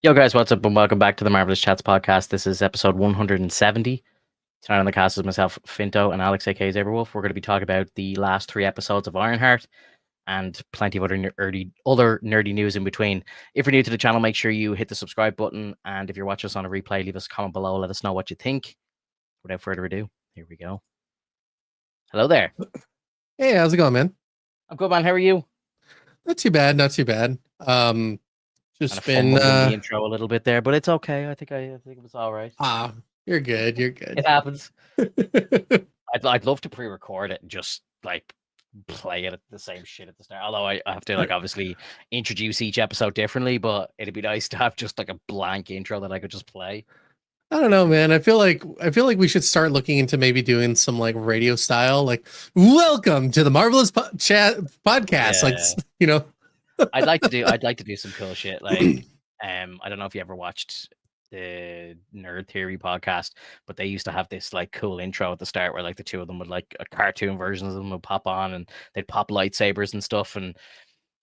Yo, guys, what's up, and welcome back to the Marvelous Chats podcast. This is episode 170. Tonight on the cast is myself, Finto, and Alex, aka Zaberwolf. We're going to be talking about the last 3 episodes of Ironheart and plenty of other nerdy news in between. If you're new to the channel, make sure you hit the subscribe button, and if you're watching us on a replay, leave us a comment below. Let us know what you think. Without further ado, here we go. Hello there. Hey, how's it going, man? I'm good, man. How are you? Not too bad, not too bad. Kind of fumbled in the intro a little bit there, but it's okay. I think it was all right. You're good. You're good. It happens. I'd love to pre-record it and just like play it at the same shit at the start. Although I have to like obviously introduce each episode differently, but it'd be nice to have just like a blank intro that I could just play. I don't know, man. I feel like we should start looking into maybe doing some like radio style, like welcome to the Marvelous Chat podcast. Yeah. Like, you know, I'd like to do some cool shit. Like, I don't know if you ever watched the Nerd Theory podcast, but they used to have this like cool intro at the start where like the two of them would like a cartoon version of them would pop on and they'd pop lightsabers and stuff, and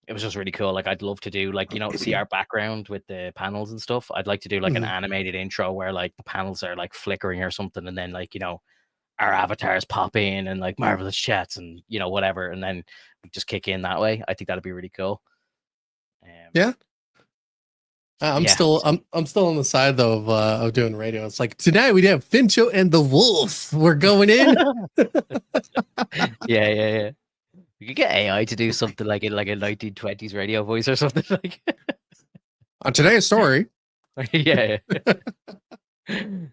it was just really cool. Like, I'd love to do like, see our background with the panels and stuff. I'd like to do like an animated intro where like the panels are like flickering or something, and then like our avatars pop in and like Marvelous Chats and whatever, and then we just kick in that way. I think that'd be really cool. Yeah. I'm still on the side though of doing radio. It's like tonight we have Fincho and the Wolf. We're going in. Yeah. You could get AI to do something like in like a 1920s radio voice or something like. On today's story. Yeah.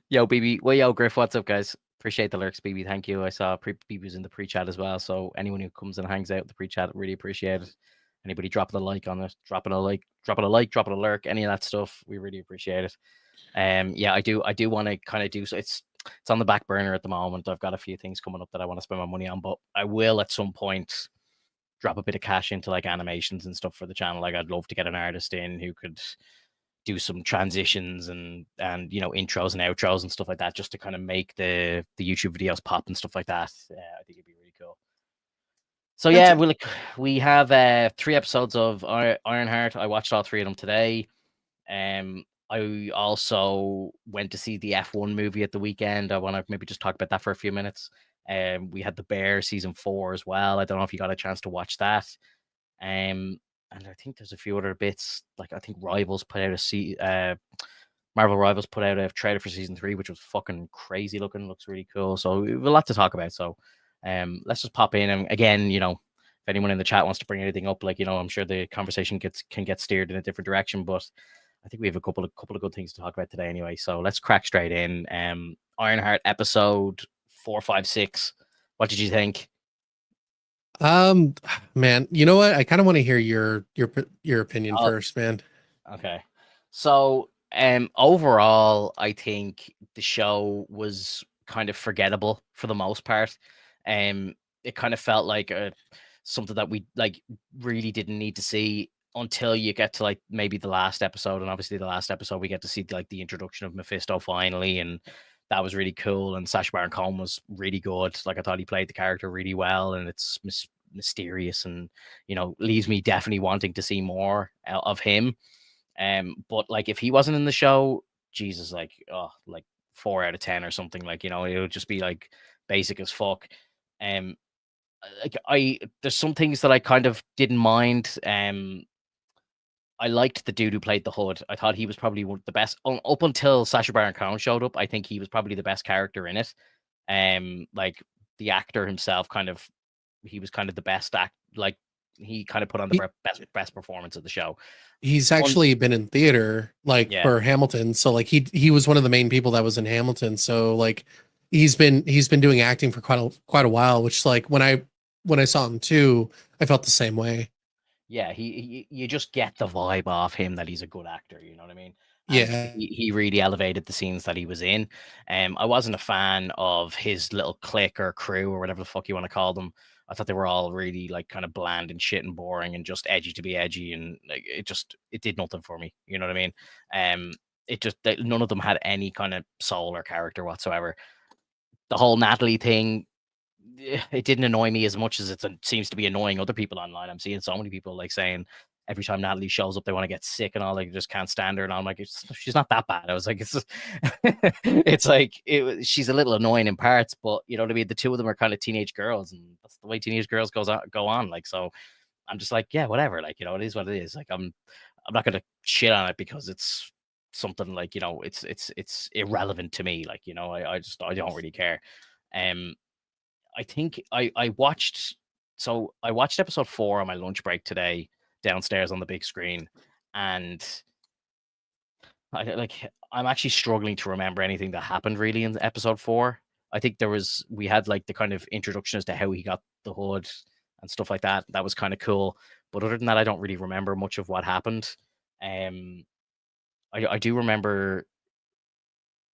Yo, BB. Well, yo, Griff. What's up, guys? Appreciate the lurks, BB. Thank you. I saw BB was in the pre-chat as well. So anyone who comes and hangs out in the pre-chat, really appreciate it. Anybody dropping a like on it, dropping a lurk, any of that stuff, we really appreciate it. Yeah, I do want to kind of do so. It's on the back burner at the moment. I've got a few things coming up that I want to spend my money on, but I will at some point drop a bit of cash into like animations and stuff for the channel. Like, I'd love to get an artist in who could do some transitions and intros and outros and stuff like that, just to kind of make the YouTube videos pop and stuff like that. I think it'd be really cool. So yeah, we have 3 episodes of Ironheart. I watched all 3 of them today. I also went to see the F1 movie at the weekend. I want to maybe just talk about that for a few minutes. We had The Bear season 4 as well. I don't know if you got a chance to watch that. And I think there's a few other bits. Like, I think Rivals put out Marvel Rivals put out a trailer for season 3, which was fucking crazy looking. Looks really cool. So we have a lot to talk about. So let's just pop in. And again, if anyone in the chat wants to bring anything up, like, I'm sure the conversation can get steered in a different direction, but I think we have a couple of good things to talk about today anyway. So let's crack straight in. Ironheart episode 4, 5, 6. What did you think? Man, you know what? I kind of want to hear your opinion first, man. Okay. So overall, I think the show was kind of forgettable for the most part. It kind of felt like something that we like really didn't need to see until you get to like maybe the last episode. And obviously the last episode we get to see like the introduction of Mephisto finally, and that was really cool. And Sacha Baron Cohen was really good. Like, I thought he played the character really well, and it's mysterious and leaves me definitely wanting to see more of him. But like, if he wasn't in the show, Jesus, like 4 out of 10 or something. Like, it would just be like basic as fuck. There's some things that I kind of didn't mind. I liked the dude who played the Hood. I thought he was probably one of the best up until Sacha Baron Cohen showed up. I think he was probably the best character in it. Like, the actor himself he was kind of the best like, he kind of put on the best performance of the show. He's actually been in theater for Hamilton. So like he was one of the main people that was in Hamilton. So like he's been doing acting for quite a while, which like when I saw him too, I felt the same way. Yeah, you just get the vibe off him that he's a good actor, you know what I mean? Yeah. He really elevated the scenes that he was in. I wasn't a fan of his little clique or crew or whatever the fuck you want to call them. I thought they were all really like kind of bland and shit and boring and just edgy to be edgy, and like it did nothing for me, you know what I mean? None of them had any kind of soul or character whatsoever. The whole Natalie thing, it didn't annoy me as much as it seems to be annoying other people online. I'm seeing so many people like saying every time Natalie shows up, they want to get sick and all. Like, just can't stand her. And I'm like, she's not that bad. I was like, it's like she's a little annoying in parts, but you know what I mean. The two of them are kind of teenage girls, and that's the way teenage girls go on. Like, so I'm just like, yeah, whatever. Like, you know, it is what it is. Like, I'm not gonna shit on it because it's something like, you know, it's irrelevant to me. Like, you know, I don't really care. Um, I think I watched episode 4 on my lunch break today downstairs on the big screen, and I'm actually struggling to remember anything that happened really in episode 4. I think we had like the kind of introduction as to how he got the hood and stuff like that. That was kind of cool. But other than that, I don't really remember much of what happened. I do remember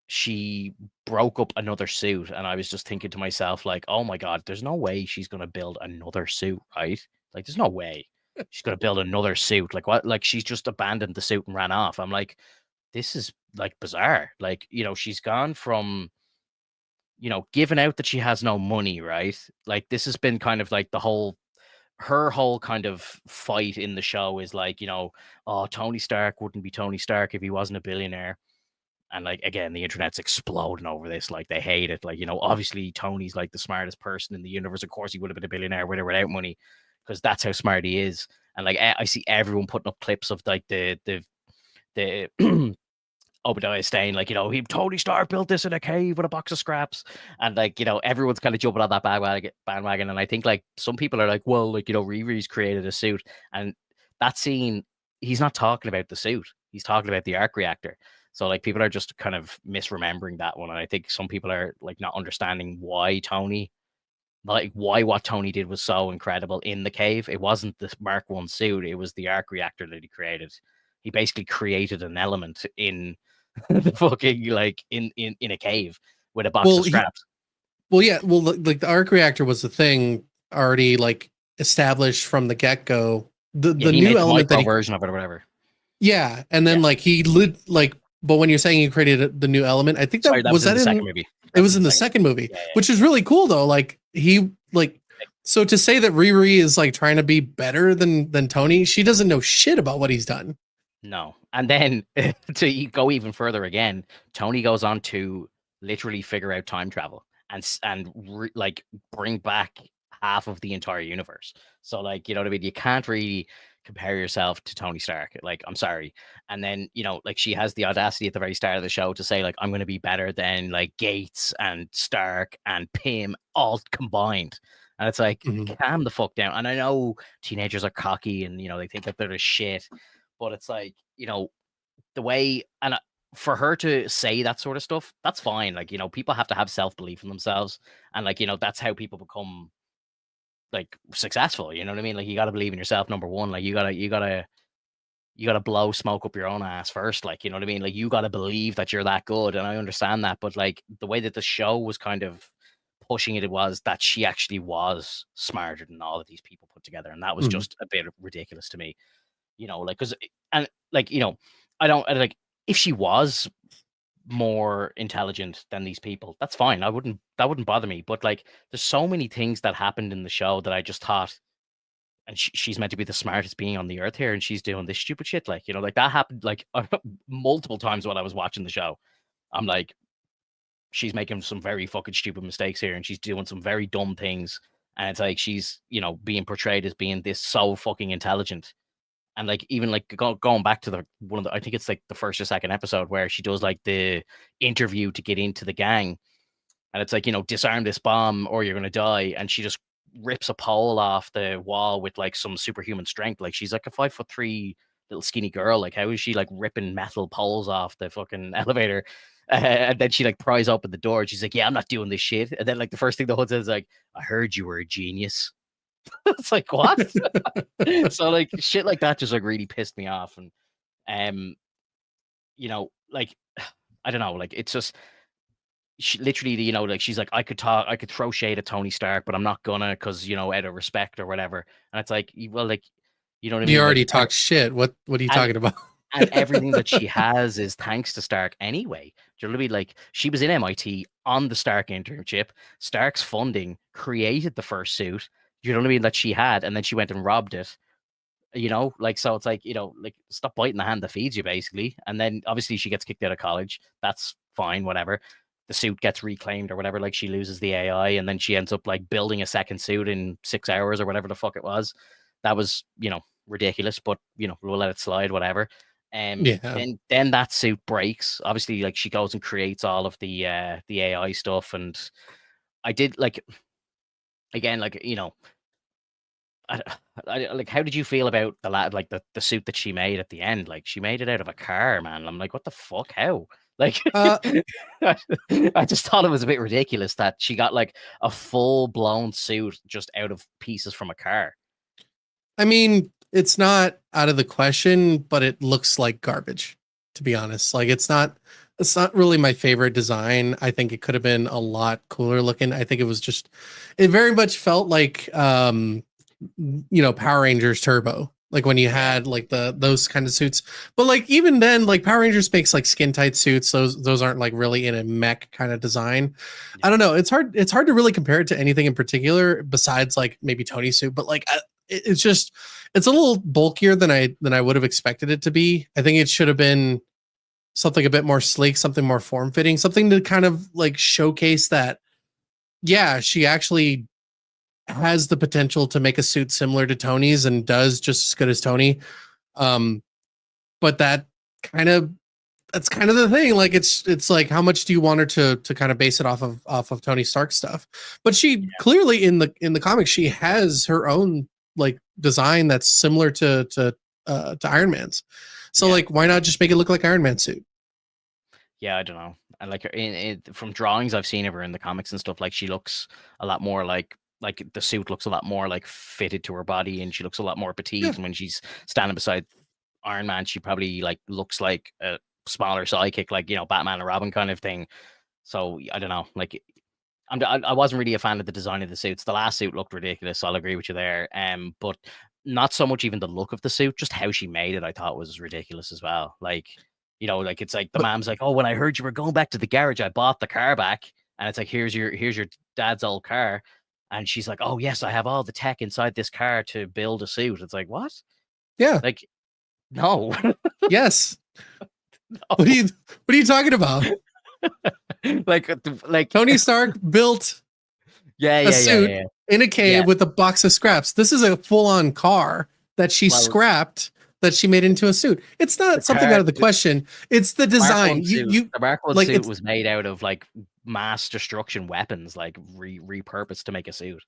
she broke up another suit, and I was just thinking to myself, like, oh my god, there's no way she's gonna build another suit, right? Like, there's no way she's gonna build another suit. Like, what? Like, she's just abandoned the suit and ran off. I'm like, this is like bizarre. Like, you know, she's gone from, you know, giving out that she has no money, right? Like, this has been kind of like her whole kind of fight in the show is like, you know, oh, Tony Stark wouldn't be Tony Stark if he wasn't a billionaire. And like, again, the internet's exploding over this. Like, they hate it. Like, you know, obviously Tony's like the smartest person in the universe. Of course, he would have been a billionaire with or without money, because that's how smart he is. And like, I see everyone putting up clips of like the Obadiah Stane, like, you know, Tony Stark built this in a cave with a box of scraps, and like, you know, everyone's kind of jumping on that bandwagon. And I think like some people are like, well, like, you know, Riri's created a suit, and that scene, he's not talking about the suit, he's talking about the arc reactor. So like, people are just kind of misremembering that one, and I think some people are like not understanding why what Tony did was so incredible in the cave. It wasn't the Mark 1 suit, it was the arc reactor that he created. He basically created an element in the fucking, like, in a cave with a box of scraps. Yeah, like the arc reactor was the thing already like established from the get-go. The new element that version of it or whatever. Yeah, and then like he lit like, but when you're saying he created the new element, I think that was in the second movie. It was in the second movie, which is really cool though. Like, he like, so to say that Riri is like trying to be better than Tony, she doesn't know shit about what he's done. No. And then to go even further again, Tony goes on to literally figure out time travel and like bring back half of the entire universe. So like, you know what I mean? You can't really compare yourself to Tony Stark. Like, I'm sorry. And then, you know, like, she has the audacity at the very start of the show to say like, I'm going to be better than like Gates and Stark and Pym all combined. And it's like, calm the fuck down. And I know teenagers are cocky and, you know, they think that they're the shit. But it's like, you know, the way, and for her to say that sort of stuff, that's fine. Like, you know, people have to have self-belief in themselves. And like, you know, that's how people become like successful. You know what I mean? Like, you got to believe in yourself, number one. Like, you gotta blow smoke up your own ass first. Like, you know what I mean? Like, you got to believe that you're that good. And I understand that. But like, the way that the show was kind of pushing it was that she actually was smarter than all of these people put together. And that was just a bit ridiculous to me. You know, like, because, and like, you know, like, if she was more intelligent than these people, that's fine. That wouldn't bother me. But like, there's so many things that happened in the show that I just thought, and she's meant to be the smartest being on the earth here, and she's doing this stupid shit. Like, you know, like, that happened like multiple times while I was watching the show. I'm like, she's making some very fucking stupid mistakes here, and she's doing some very dumb things. And it's like, she's, you know, being portrayed as being this so fucking intelligent. And like, even like going back to the one of the, I think it's like the first or second episode where she does like the interview to get into the gang, and it's like, you know, disarm this bomb or you're gonna die, and she just rips a pole off the wall with like some superhuman strength. Like, she's like a 5'3" little skinny girl. Like, how is she like ripping metal poles off the fucking elevator? And then she like pries open the door and she's like, yeah, I'm not doing this shit. And then like, the first thing the hood says is like, I heard you were a genius. It's like, what? So like, shit like that just like really pissed me off. And you know, like, I don't know, like, it's just, she literally, you know, like, she's like, I could throw shade at Tony Stark, but I'm not gonna, because, you know, out of respect or whatever. And it's like, well, like, you know what I mean? You already like, talked shit. What are you talking about? And everything that she has is thanks to Stark anyway. Do you know what I mean? Like, she was in MIT on the Stark internship. Stark's funding created the first suit. Do you know what I mean? That she had, and then she went and robbed it. You know, like, so it's like, like, stop biting the hand that feeds you, basically. And then obviously she gets kicked out of college. That's fine, whatever. The suit gets reclaimed or whatever. Like, she loses the AI, and then she ends up like building a second suit in 6 hours or whatever the fuck it was. That was, ridiculous, but we'll let it slide, whatever. Yeah. Then that suit breaks. Obviously, like, she goes and creates all of the AI stuff, and I did like, again, like, I, like, how did you feel about like the suit that she made at the end? Like, she made it out of a car, man. I'm like, what the fuck? How? Like, Uh, I just thought it was a bit ridiculous that she got like a full blown suit just out of pieces from a car. I mean, it's not out of the question, but it looks like garbage, to be honest. Like, it's not really my favorite design. I think it could have been a lot cooler looking. I think it very much felt like Power Rangers Turbo. Like when you Yeah, had like those kind of suits. But like even then, like Power Rangers makes like skin tight suits. Those aren't like really in a mech kind of design. I yeah, don't know. It's hard to really compare it to anything in particular besides like maybe Tony's suit, but like it's a little bulkier than I would have expected it to be. I think it should have been something a bit more sleek, something more form fitting, something to kind of like showcase that yeah, she actually has the potential to make a suit similar to Tony's and does just as good as Tony. Um, but kind of that's kind of the thing. Like it's like how much do you want her to kind of base it off of Tony Stark stuff? But she clearly in the comics she has her own like design that's similar to Iron Man's. So yeah. like why not just make it look like Iron Man suit? Yeah, I don't know. And like, from drawings I've seen of her in the comics and stuff, like, she looks a lot more like the suit looks a lot more like fitted to her body, and she looks a lot more Yeah. petite. And when she's standing beside Iron Man, she probably like looks like a smaller sidekick, like, Batman and Robin kind of thing. So I don't know. Like, I wasn't really a fan of the design of the suits. The last suit looked ridiculous. I'll agree with you there. But not so much even the look of the suit, just how she made it, I thought was ridiculous as well. Like, like, it's like the But mom's like, "Oh, when I heard you were going back to the garage, I bought the car back." And it's like, here's your dad's old car. And she's like, "Oh yes, I have all the tech inside this car to build a suit." It's like, what? yeah. Like, no, Yes. What are no. you what are you talking about? Like, Tony Stark built yeah, a yeah, yeah, suit yeah, in a yeah. cave with a box of scraps. This is a full-on car that she Well, scrapped that she made into a suit. It's the not something out car, of the question. It's the Mark One design. suit, You the Mark One like suit it's was made out of like mass destruction weapons, like repurposed to make a suit,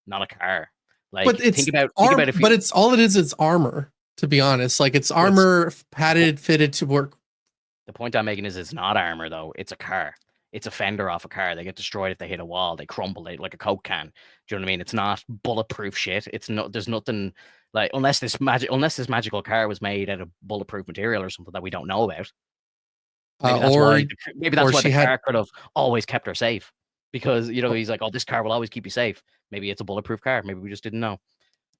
not a car. but Like, think it's about arm if but you. it's all it is, it's armor, to be honest. Like it's But it's armor padded, fitted to work. the point I'm making is it's not armor though. It's a car. It's a fender off a car. They get destroyed if they hit a wall. They crumble like a Coke can. Do you know what I mean? It's not bulletproof shit. It's not. There's nothing like, unless this magical car was made out of bulletproof material or something that we don't know about. Uh, or Maybe or that's why the she had car could have always kept her safe, because he's like, "Oh, this car will always keep you safe." Maybe it's a bulletproof car. Maybe we just didn't know.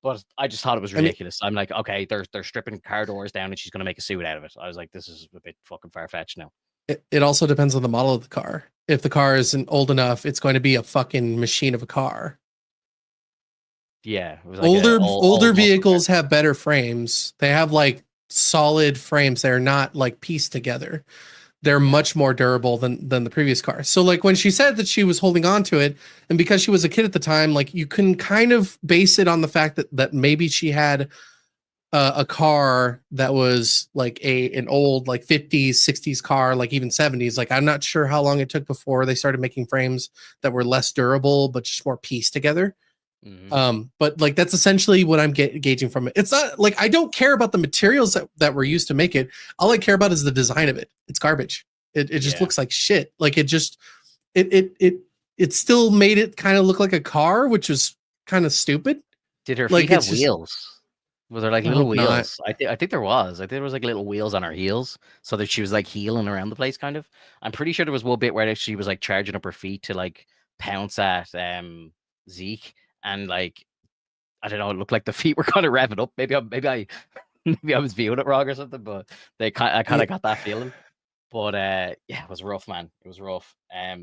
But I just thought it was I mean ridiculous. I'm like, okay, they're stripping car doors down, and she's gonna make a suit out of it. I was like, this is a bit fucking far fetched now. it also depends on the model of the car. If the car isn't old enough, it's going to be a fucking machine of a car. Yeah, it was like a Older old muscle car. vehicles have better frames. They have like solid frames. They're not like pieced together. They're Yeah. much more durable than the previous car. So like when she said that she was holding on to it, and because she was a kid at the time, like you can kind of base it on the fact that maybe she had a car that was like an old like 50s 60s car, like even 70s. Like I'm not sure how long it took before they started making frames that were less durable but just more pieced together. Hmm. But like that's essentially what I'm gauging from it. It's not like I don't care about the materials that were used to make it. All I care about is the design of it. It's garbage. It just Yeah. looks like shit. Like it still made it kind of look like a car, which was kind of stupid. Did her feet Like have it's just wheels? Was there like I little hope not. wheels? I think there was. I think there was like little wheels on her heels, so that she was like heeling around the place, kind of. I'm pretty sure there was one bit where she was like charging up her feet to like pounce at Zeke, and like, I don't know, it looked like the feet were kind of revving up. Maybe I was viewing it wrong or something, but I kind Yeah, of got that feeling. But yeah, it was rough, man. It was rough. I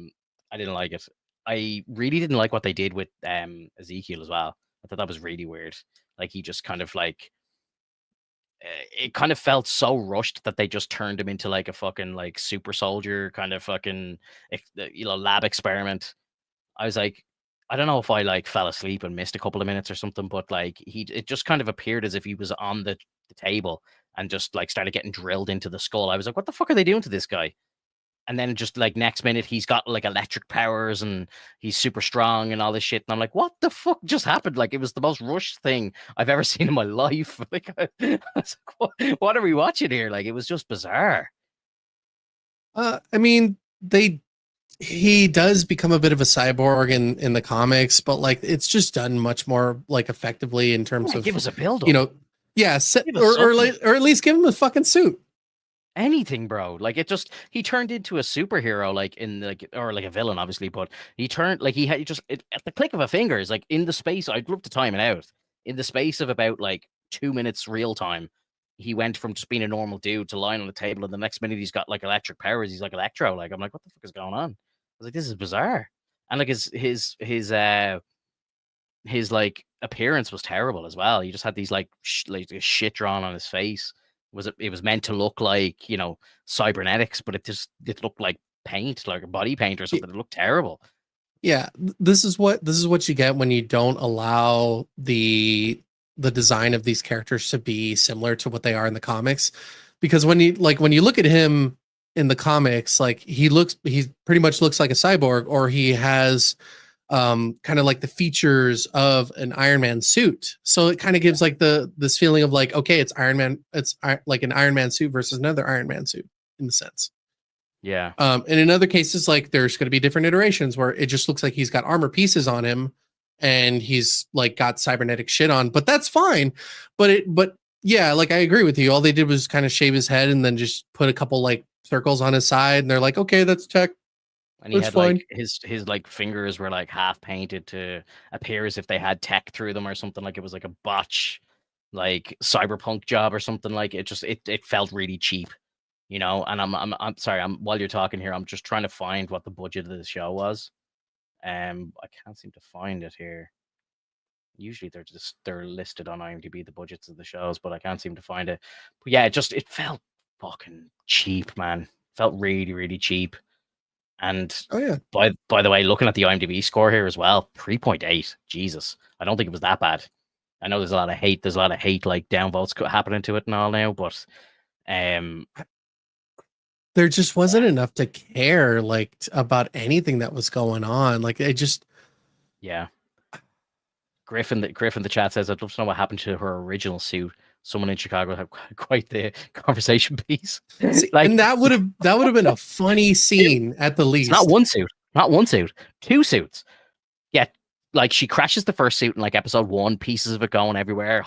didn't like it. I really didn't like what they did with Ezekiel as well. I thought that was really weird. Like, he just kind of like it kind of felt so rushed that they just turned him into like a fucking like super soldier kind of fucking lab experiment. I was like, I don't know if I like fell asleep and missed a couple of minutes or something, but like it just kind of appeared as if he was on the table and just like started getting drilled into the skull. I was like, what the fuck are they doing to this guy? And then just like next minute he's got like electric powers and he's super strong and all this shit. And I'm like, what the fuck just happened? Like it was the most rushed thing I've ever seen in my life. Like, I was like, what are we watching here? Like it was just bizarre. I mean, he does become a bit of a cyborg in the comics, but like it's just done much more like effectively in terms Yeah, of, give us a build up. you know, yeah, Give us something. or at least give him a fucking suit. Anything, bro. Like it just he turned into a superhero, like in like or like a villain, obviously, but he turned like he had just at the click of a finger, is like in the space. I'd love to time it out. In the space of about like 2 minutes real time, he went from just being a normal dude to lying on the table, and the next minute he's got like electric powers. He's like Electro. Like I'm like, what the fuck is going on? I was like, this is bizarre. And like his like appearance was terrible as well. He just had these like like shit drawn on his face. It was meant to look like, cybernetics, but it looked like paint, like a body paint or something. It looked terrible. Yeah, this is what you get when you don't allow the design of these characters to be similar to what they are in the comics. Because when you look at him in the comics, like he pretty much looks like a cyborg, or he has kind of like the features of an Iron Man suit. So it kind of gives like this feeling of like, okay, it's Iron Man, like an Iron Man suit versus another Iron Man suit in the sense. Yeah. And in other cases, like there's going to be different iterations where it just looks like he's got armor pieces on him and he's like got cybernetic shit on, but that's fine. But yeah, like I agree with you. All they did was kind of shave his head and then just put a couple like circles on his side, and they're like, okay, that's tech. And he That's had fine. like his like fingers were like half painted to appear as if they had tech through them or something. Like it was like a botch, like cyberpunk job or something. Like it felt really cheap, And I'm sorry. While you're talking here, I'm just trying to find what the budget of the show was. I can't seem to find it here. Usually they're listed on IMDb, the budgets of the shows, but I can't seem to find it. But yeah, it felt fucking cheap, man. Felt really, really cheap. And Oh yeah. by the way, looking at the IMDb score here as well, 3.8. Jesus, I don't think it was that bad. I know there's a lot of hate. There's a lot of hate, like downvotes happening to it and all now, but there just wasn't enough to care like about anything that was going on. Like it just, yeah. Griffin the chat says, I'd love to know what happened to her original suit. Someone in Chicago had quite the conversation piece. see, Like, and that would have been a funny scene at the least. It's not one suit, two suits. Yeah, like she crashes the first suit in like episode 1, pieces of it going everywhere,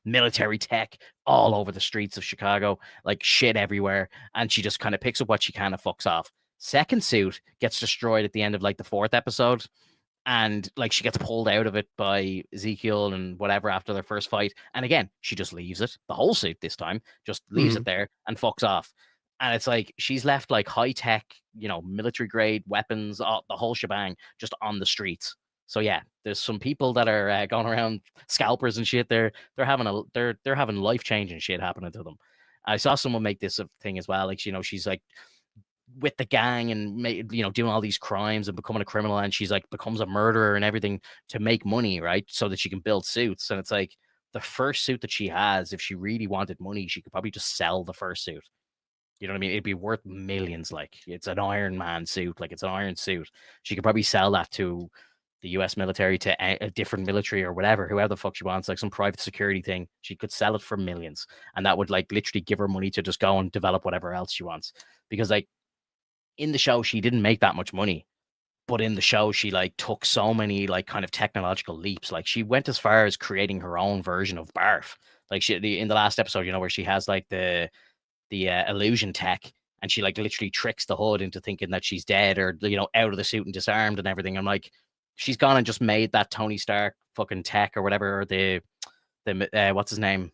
military tech all over the streets of Chicago, like shit everywhere, and she just kind of picks up what she can and fucks off. Second suit gets destroyed at the end of like the 4th episode, and like she gets pulled out of it by Ezekiel and whatever after their first fight, and again she just leaves it, the whole suit this time, just leaves it there and fucks off. And it's like she's left like high tech, military grade weapons, the whole shebang, just on the streets. So yeah, there's some people that are going around scalpers and shit. They're having life changing shit happening to them. I saw someone make this a thing as well. Like she's like with the gang and doing all these crimes and becoming a criminal, and she's like becomes a murderer and everything to make money, right? So that she can build suits. And it's like the first suit that she has, if she really wanted money, she could probably just sell the first suit. You know what I mean? It'd be worth millions. Like it's an Iron Man suit, like it's an iron suit. She could probably sell that to the US military, to a different military or whatever, whoever the fuck she wants, like some private security thing. She could sell it for millions. And that would like literally give her money to just go and develop whatever else she wants. Because like in the show, she didn't make that much money. But in the show, she like took so many like kind of technological leaps. Like she went as far as creating her own version of Barf. Like in the last episode, where she has like the illusion tech, and she like literally tricks the hood into thinking that she's dead or out of the suit and disarmed and everything. I'm like, she's gone and just made that Tony Stark fucking tech or whatever, or the what's his name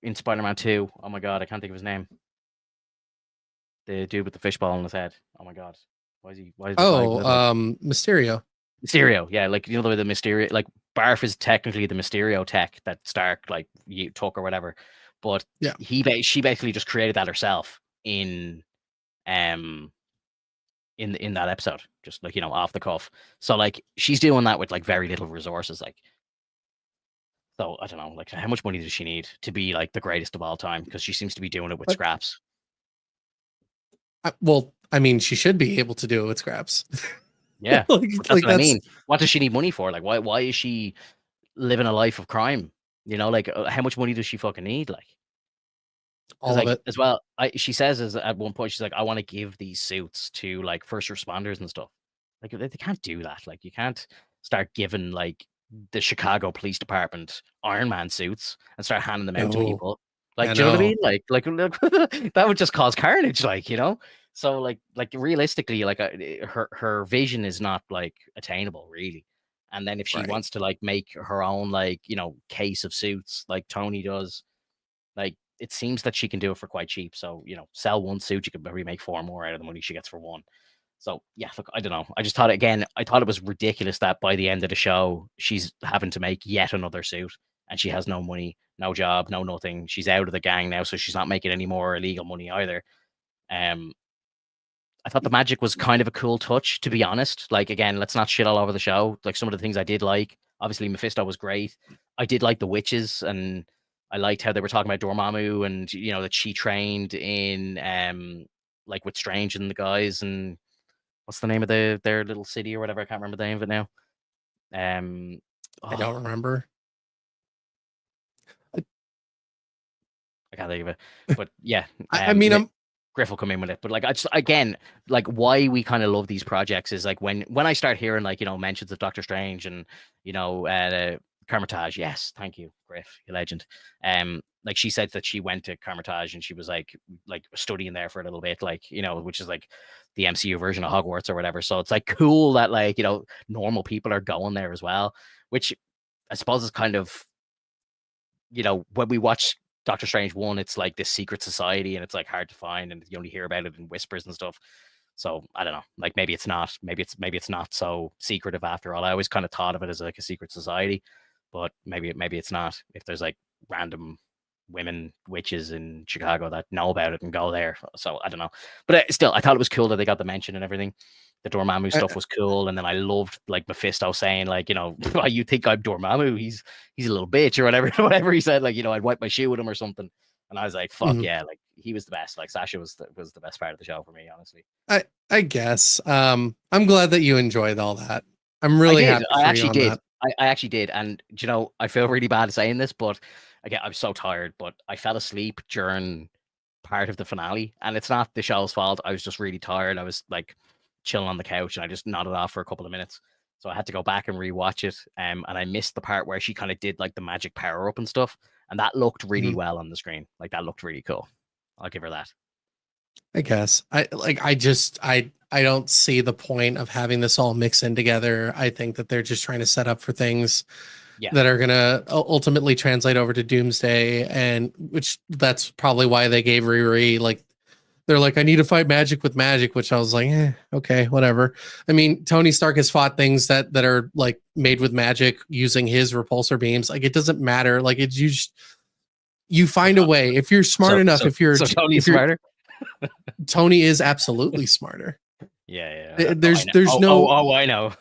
in Spider-Man 2. Oh my god, I can't think of his name. The dude with the fishbowl on his head. Oh my god, why is he? Mysterio. Mysterio, yeah, like the way the Mysterio, like Barf is technically the Mysterio tech that Stark like took or whatever, but yeah, she basically just created that herself in in that episode, just like, you know, off the cuff. So like she's doing that with like very little resources, like. So I don't know, like how much money does she need to be like the greatest of all time? Because she seems to be doing it with but scraps. well, I mean, she should be able to do it with scraps. Yeah, like, but that's like what I that's mean. What does she need money for? Like, why is she living a life of crime? You know, like how much money does she fucking need? Like, because all of like it. as well, she says as at one point she's like, I want to give these suits to like first responders and stuff. Like they can't do that. Like you can't start giving like the Chicago Police Department Iron Man suits and start handing them out to No, people. Like, I do you know what I know. mean? Like that would just cause carnage. Like, you know. So like realistically, like her vision is not like attainable really. And then if she Right. wants to like make her own like, you know, case of suits like Tony does, like it seems that she can do it for quite cheap. So, you know, sell one suit, you could maybe make 4 more out of the money she gets for one. So yeah, look, I don't know. I just thought again, I thought it was ridiculous that by the end of the show, she's having to make yet another suit and she has no money, no job, no nothing. She's out of the gang now, so she's not making any more illegal money either. Um, I thought the magic was kind of a cool touch, to be honest. Like, again, let's not shit all over the show. Like, some of the things I did like, obviously, Mephisto was great. I did like the witches, and I liked how they were talking about Dormammu, and you know that she trained in, like with Strange and the guys, and what's the name of their little city or whatever? I can't remember the name of it now. Um, I don't oh, remember. I can't think of it. But yeah, I mean, Griff will come in with it. But like I just again, like why we kind of love these projects is like when I start hearing like, you know, mentions of Doctor Strange and, you know, Carmitage. Yes, thank you, Griff, you legend. Like she said that she went to Carmitage and she was like studying there for a little bit, like, you know, which is like the MCU version of Hogwarts or whatever. So it's like cool that like, you know, normal people are going there as well, which I suppose is kind of, you know, when we watch Doctor Strange 1, it's like this secret society and it's like hard to find and you only hear about it in whispers and stuff. So I don't know. Like maybe it's not. Maybe it's not so secretive after all. I always kind of thought of it as like a secret society, but maybe it's not. If there's like random women witches in Chicago that know about it and go there. So I don't know. But still, I thought it was cool that they got the mention and everything. The Dormammu I, stuff was cool, and then I loved like Mephisto saying like, you know, why you think I'm Dormammu? He's a little bitch or whatever, whatever he said. Like, you know, I'd wipe my shoe with him or something. And I was like, fuck mhm. yeah, like he was the best. Like Sasha was the best part of the show for me, honestly. I guess. I'm glad that you enjoyed all that. I'm I really did. happy I for you actually on did. that. I actually did. And you know, I feel really bad saying this, but again, I'm so tired. But I fell asleep during part of the finale, and it's not the show's fault. I was just really tired. I was like chilling on the couch, and I just nodded off for a couple of minutes. So I had to go back and rewatch it. And I missed the part where she kind of did like the magic power up and stuff, and that looked really Mhm. well on the screen. Like that looked really cool. I'll give her that. I guess. I don't see the point of having this all mix in together. I think that they're just trying to set up for things Yeah. that are going to ultimately translate over to Doomsday, and which that's probably why they gave Riri like they're like, I need to fight magic with magic, which I was like, okay, whatever. I mean, Tony Stark has fought things that are like made with magic using his repulsor beams. Like it doesn't matter. Like it's you So find a way if you're smart so enough. so so Tony's If you're smarter. Tony is absolutely smarter. Yeah. Oh, I know. There's no I know.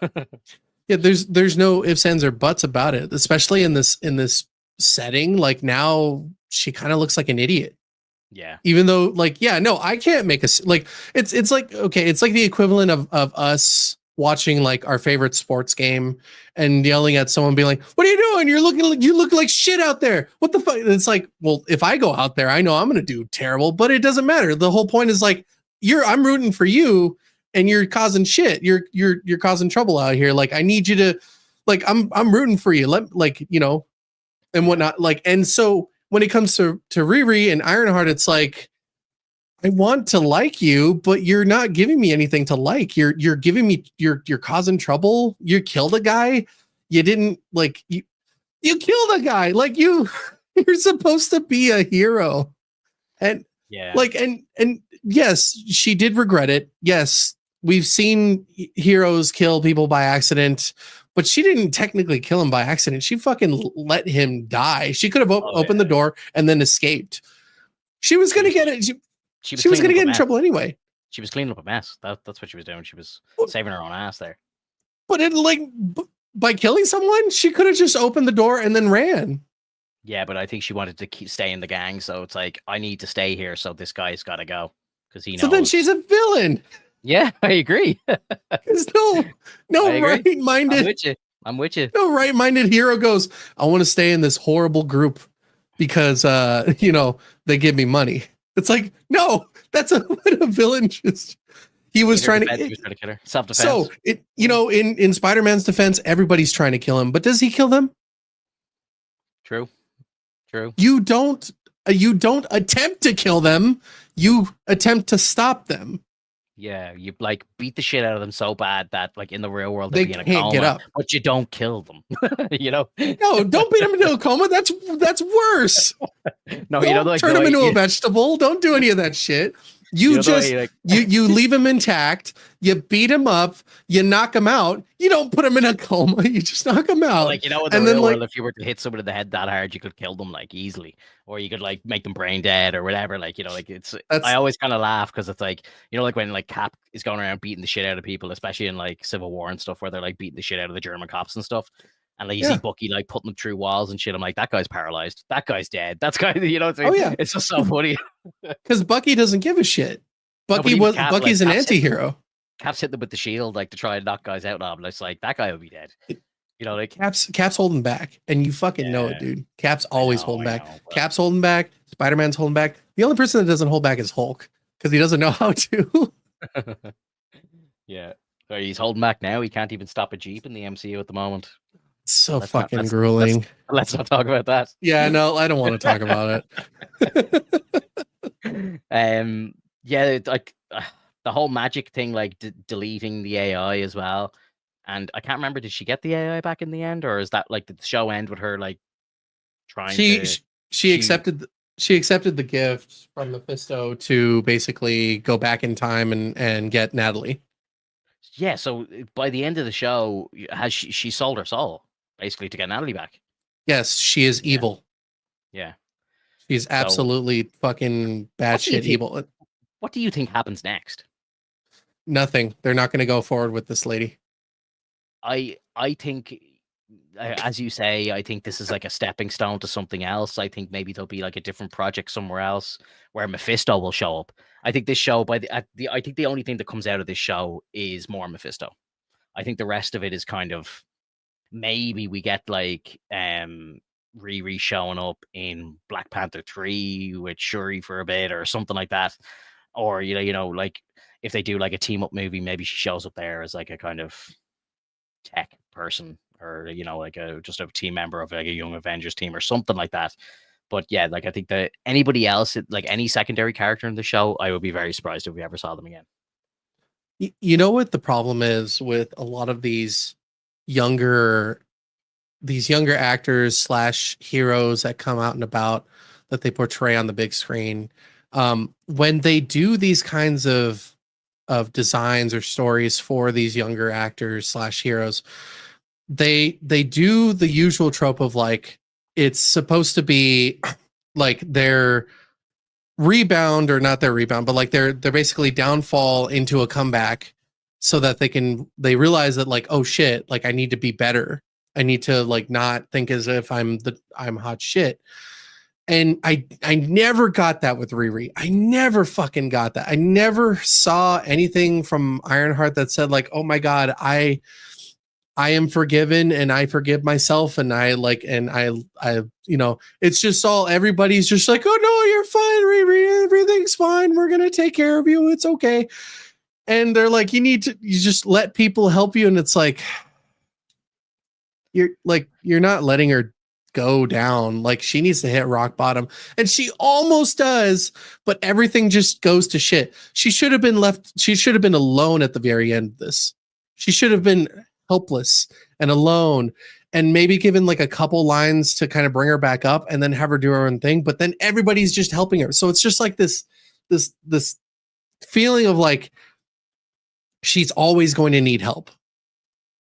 yeah, there's no ifs, ands, or buts about it, especially in this setting. Like now she kind of looks like an idiot. Yeah. Even though, like, yeah, no, I can't make like it's like okay, it's like the equivalent of us watching like our favorite sports game and yelling at someone being like, what are you doing? You look like shit out there. What the fuck? It's like, well, if I go out there, I know I'm gonna do terrible, but it doesn't matter. The whole point is like I'm rooting for you and you're causing shit. You're causing trouble out here. Like I need you to like I'm rooting for you. Let like, you know, and Yeah. whatnot. Like, and so when it comes to Riri and Ironheart, it's like I want to like you, but you're not giving me anything to like. You're giving me you're causing trouble. You killed a guy. You didn't like you killed a guy. Like you're supposed to be a hero. And Yeah. like and yes, she did regret it. Yes, we've seen heroes kill people by accident, but she didn't technically kill him by accident. She fucking let him die. She could have opened the door and then escaped. She was going to get it. She was going to get in trouble anyway. She was cleaning up a mess. That's what she was doing. She was saving her own ass there. But it by killing someone, she could have just opened the door and then ran. Yeah, but I think she wanted to stay in the gang, so it's like, I need to stay here, so this guy's got to go because he knows. So then she's a villain. Yeah, I agree. There's no right-minded. I'm with you. No right-minded hero goes, I want to stay in this horrible group because they give me money. It's like, no, that's a villain. Just he was trying to kill her. Self-defense. So in Spider-Man's defense, everybody's trying to kill him, but does he kill them? True. You don't attempt to kill them. You attempt to stop them. Yeah, you like beat the shit out of them so bad that like in the real world they be in a can't coma, get up. But you don't kill them. No, don't beat them into a coma. That's worse. No, don't turn them into a vegetable. Don't do any of that shit. You leave him intact. You beat him up. You knock him out. You don't put him in a coma. You just knock him out. Like, in the real world, if you were to hit someone in the head that hard, you could kill them like easily, or you could like make them brain dead or whatever. Like, I always kind of laugh because it's like, like when like Cap is going around beating the shit out of people, especially in like Civil War and stuff, where they're like beating the shit out of the German cops and stuff. And like you see Bucky like putting them through walls and shit. I'm like, that guy's paralyzed. That guy's dead. That's guy. It's just so funny. Because Bucky doesn't give a shit. Bucky's an anti-hero. Cap's hit them with the shield like to try and knock guys out. And it's like that guy will be dead. Cap's holding back, and you fucking know it, dude. Cap's always holding back. Cap's holding back. Spider-Man's holding back. The only person that doesn't hold back is Hulk because he doesn't know how to. Yeah, he's holding back now. He can't even stop a Jeep in the MCU at the moment. So fucking grueling. Let's not talk about that. Yeah, no, I don't want to talk about it. Yeah, like the whole magic thing, like deleting the AI as well. And I can't remember, did she get the AI back in the end, or is that like did the show end with her like trying she accepted the gift from Mephisto to basically go back in time and get Natalie. Yeah, so by the end of the show, has she sold her soul basically to get Natalie back? Yes, she is evil. Yeah. She's absolutely fucking batshit evil. What do you think happens next? Nothing. They're not going to go forward with this lady. I think, as you say, I think this is like a stepping stone to something else. I think maybe there'll be like a different project somewhere else where Mephisto will show up. I think this show, I think the only thing that comes out of this show is more Mephisto. I think the rest of it is kind of, maybe we get like Riri showing up in Black Panther 3 with Shuri for a bit or something like that. Or, like if they do like a team up movie, maybe she shows up there as like a kind of tech person, or like just a team member of like a Young Avengers team or something like that. But yeah, like I think that anybody else, like any secondary character in the show, I would be very surprised if we ever saw them again. You know what the problem is with a lot of these younger actors / heroes that come out and about that they portray on the big screen, when they do these kinds of designs or stories for these younger actors / heroes, they do the usual trope of like, it's supposed to be like their rebound, or not their rebound, but like their basically downfall into a comeback, so that they realize that like, oh shit, like I need to be better. I need to like not think as if I'm hot shit. And I never got that with Riri. I never fucking got that. I never saw anything from Ironheart that said like, oh my God, I am forgiven and I forgive myself. And I it's just all, everybody's just like, oh no, you're fine, Riri. Everything's fine. We're going to take care of you. It's okay. And they're like, you just let people help you. And it's like, you're not letting her go down. Like, she needs to hit rock bottom, and she almost does, but everything just goes to shit. She should have been alone at the very end of this. She should have been helpless and alone, and maybe given like a couple lines to kind of bring her back up, and then have her do her own thing. But then everybody's just helping her. So it's just like this feeling of like, she's always going to need help.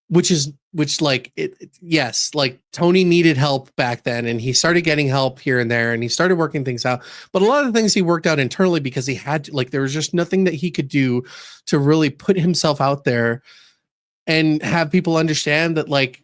which like yes, like Tony needed help back then, and he started getting help here and there, and he started working things out. But a lot of the things he worked out internally because he had to, like, there was just nothing that he could do to really put himself out there and have people understand that, like,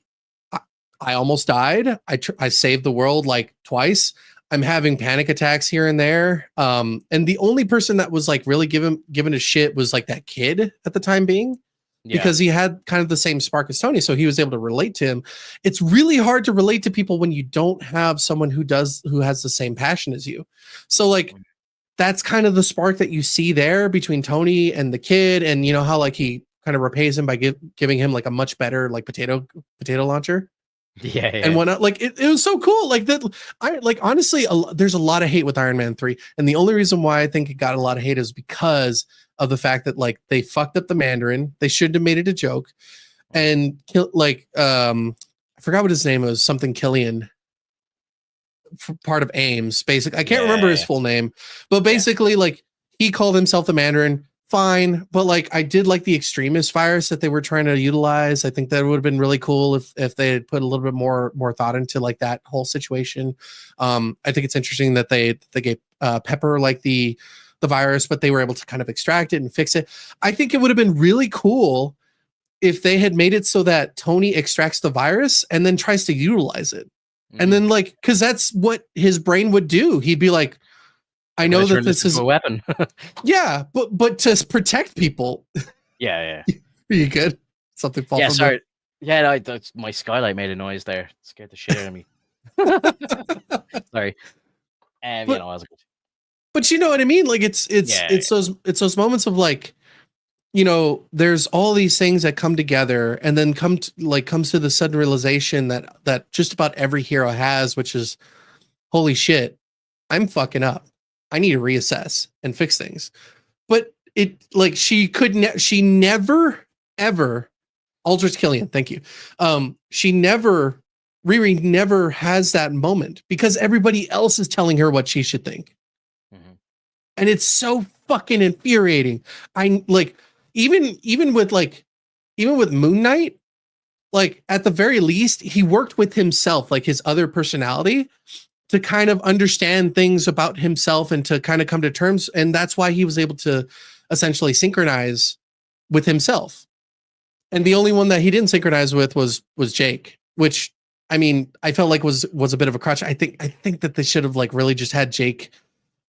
I almost died. I saved the world like twice. I'm having panic attacks here and there. And the only person that was like really given a shit was like that kid at the time being, because he had kind of the same spark as Tony. So he was able to relate to him. It's really hard to relate to people when you don't have someone who has the same passion as you. So like, that's kind of the spark that you see there between Tony and the kid. And you know how like he kind of repays him by giving him like a much better like potato launcher. Yeah. And whatnot. Like it was so cool. Like that. I like honestly, there's a lot of hate with Iron Man 3, and the only reason why I think it got a lot of hate is because of the fact that like they fucked up the Mandarin. They shouldn't have made it a joke, and I forgot what his name was. Something Killian, part of Ames. Basically, I can't remember his full name, but basically, like he called himself the Mandarin. Fine, but like I did like the extremist virus that they were trying to utilize. I think that would have been really cool if they had put a little bit more thought into like that whole situation. I think it's interesting that they gave Pepper like the virus, but they were able to kind of extract it and fix it. I think it would have been really cool if they had made it so that Tony extracts the virus and then tries to utilize it, and then like because that's what his brain would do. He'd be like, I know that this is a weapon. Yeah, but to protect people. Yeah. Are you good? Something fall from sorry. Yeah, no, my skylight made a noise there. It scared the shit out of me. Sorry. But, you know, I was good. But you know what I mean? Like it's those moments of like, you know, there's all these things that come together and then comes to the sudden realization that just about every hero has, which is, holy shit, I'm fucking up. I need to reassess and fix things. But it like she never ever Aldrich Killian, thank you. Riri never has that moment because everybody else is telling her what she should think. Mm-hmm. And it's so fucking infuriating. I like even with Moon Knight, like at the very least, he worked with himself, like his other personality, to kind of understand things about himself and to kind of come to terms. And that's why he was able to essentially synchronize with himself. And the only one that he didn't synchronize with was Jake, which I mean, I felt like was a bit of a crutch. I think that they should have like really just had Jake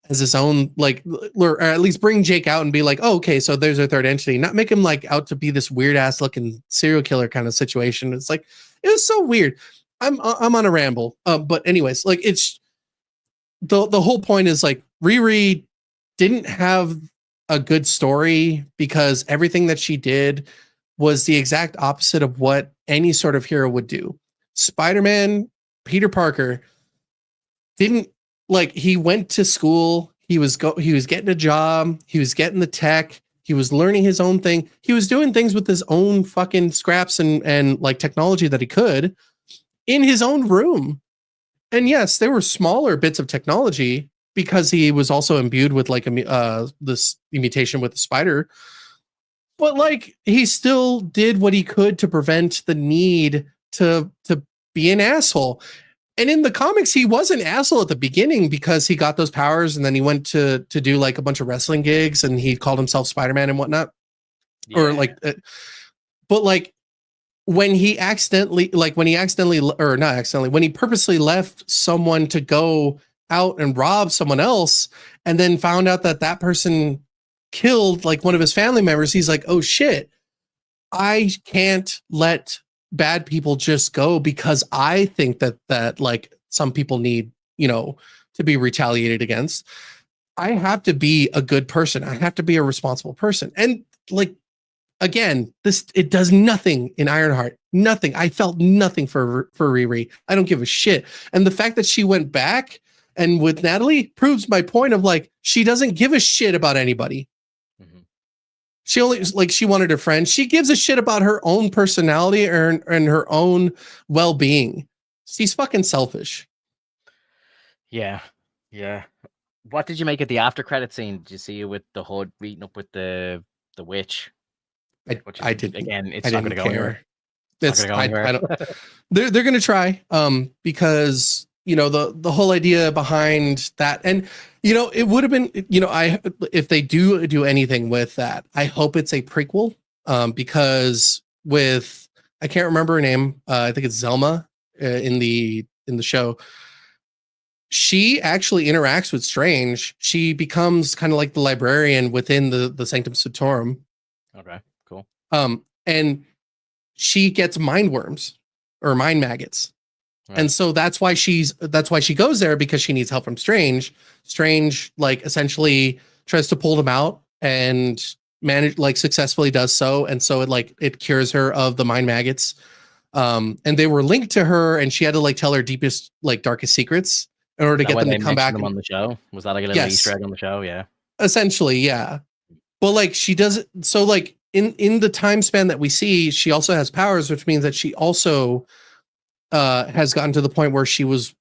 as his own, like, or at least bring Jake out and be like, oh, okay, so there's a third entity, not make him like out to be this weird ass looking serial killer kind of situation. It's like, it was so weird. I'm on a ramble. But anyways, like it's the whole point is like Riri didn't have a good story because everything that she did was the exact opposite of what any sort of hero would do. Spider-Man, Peter Parker didn't like, he went to school, he was getting a job, he was getting the tech, he was learning his own thing. He was doing things with his own fucking scraps and like technology that he could in his own room. And yes, there were smaller bits of technology because he was also imbued with like this mutation with the spider. But like he still did what he could to prevent the need to be an asshole. And in the comics, he was an asshole at the beginning because he got those powers and then he went to do like a bunch of wrestling gigs and he called himself Spider-Man and whatnot. Yeah. Or like, but like, when he purposely left someone to go out and rob someone else and then found out that person killed like one of his family members, he's like, oh shit, I can't let bad people just go because I think that like some people need, you know, to be retaliated against. I have to be a good person. I have to be a responsible person. And like, again, it does nothing in Ironheart. Nothing. I felt nothing for Riri. I don't give a shit. And the fact that she went back and with Natalie proves my point of like, she doesn't give a shit about anybody. Mm-hmm. She only like, she wanted a friend. She gives a shit about her own personality and her own well-being. She's fucking selfish. Yeah. What did you make of the after credit scene? Did you see with the Hood meeting up with the witch? I didn't. Again, it's I not going didn't to go care. anywhere. not gonna go anywhere. I don't. They're gonna try, because the whole idea behind that, and it would have been, if they do anything with that, I hope it's a prequel, because with, I can't remember her name, I think it's Zelma, in the show. She actually interacts with Strange. She becomes kind of like the librarian within the Sanctum Sanctorum. Okay, cool. And she gets mind worms or mind maggots. Right. And so that's why she goes there, because she needs help from Strange. Strange, like, essentially tries to pull them out and successfully does so. And so it cures her of the mind maggots. And they were linked to her, and she had to tell her deepest, darkest secrets in order to get them to come back. Them on the show? Was that like a little Easter egg on the show? Yeah. Essentially, yeah. But she does it. So in the time span that we see, she also has powers, which means that she also has gotten to the point where she was,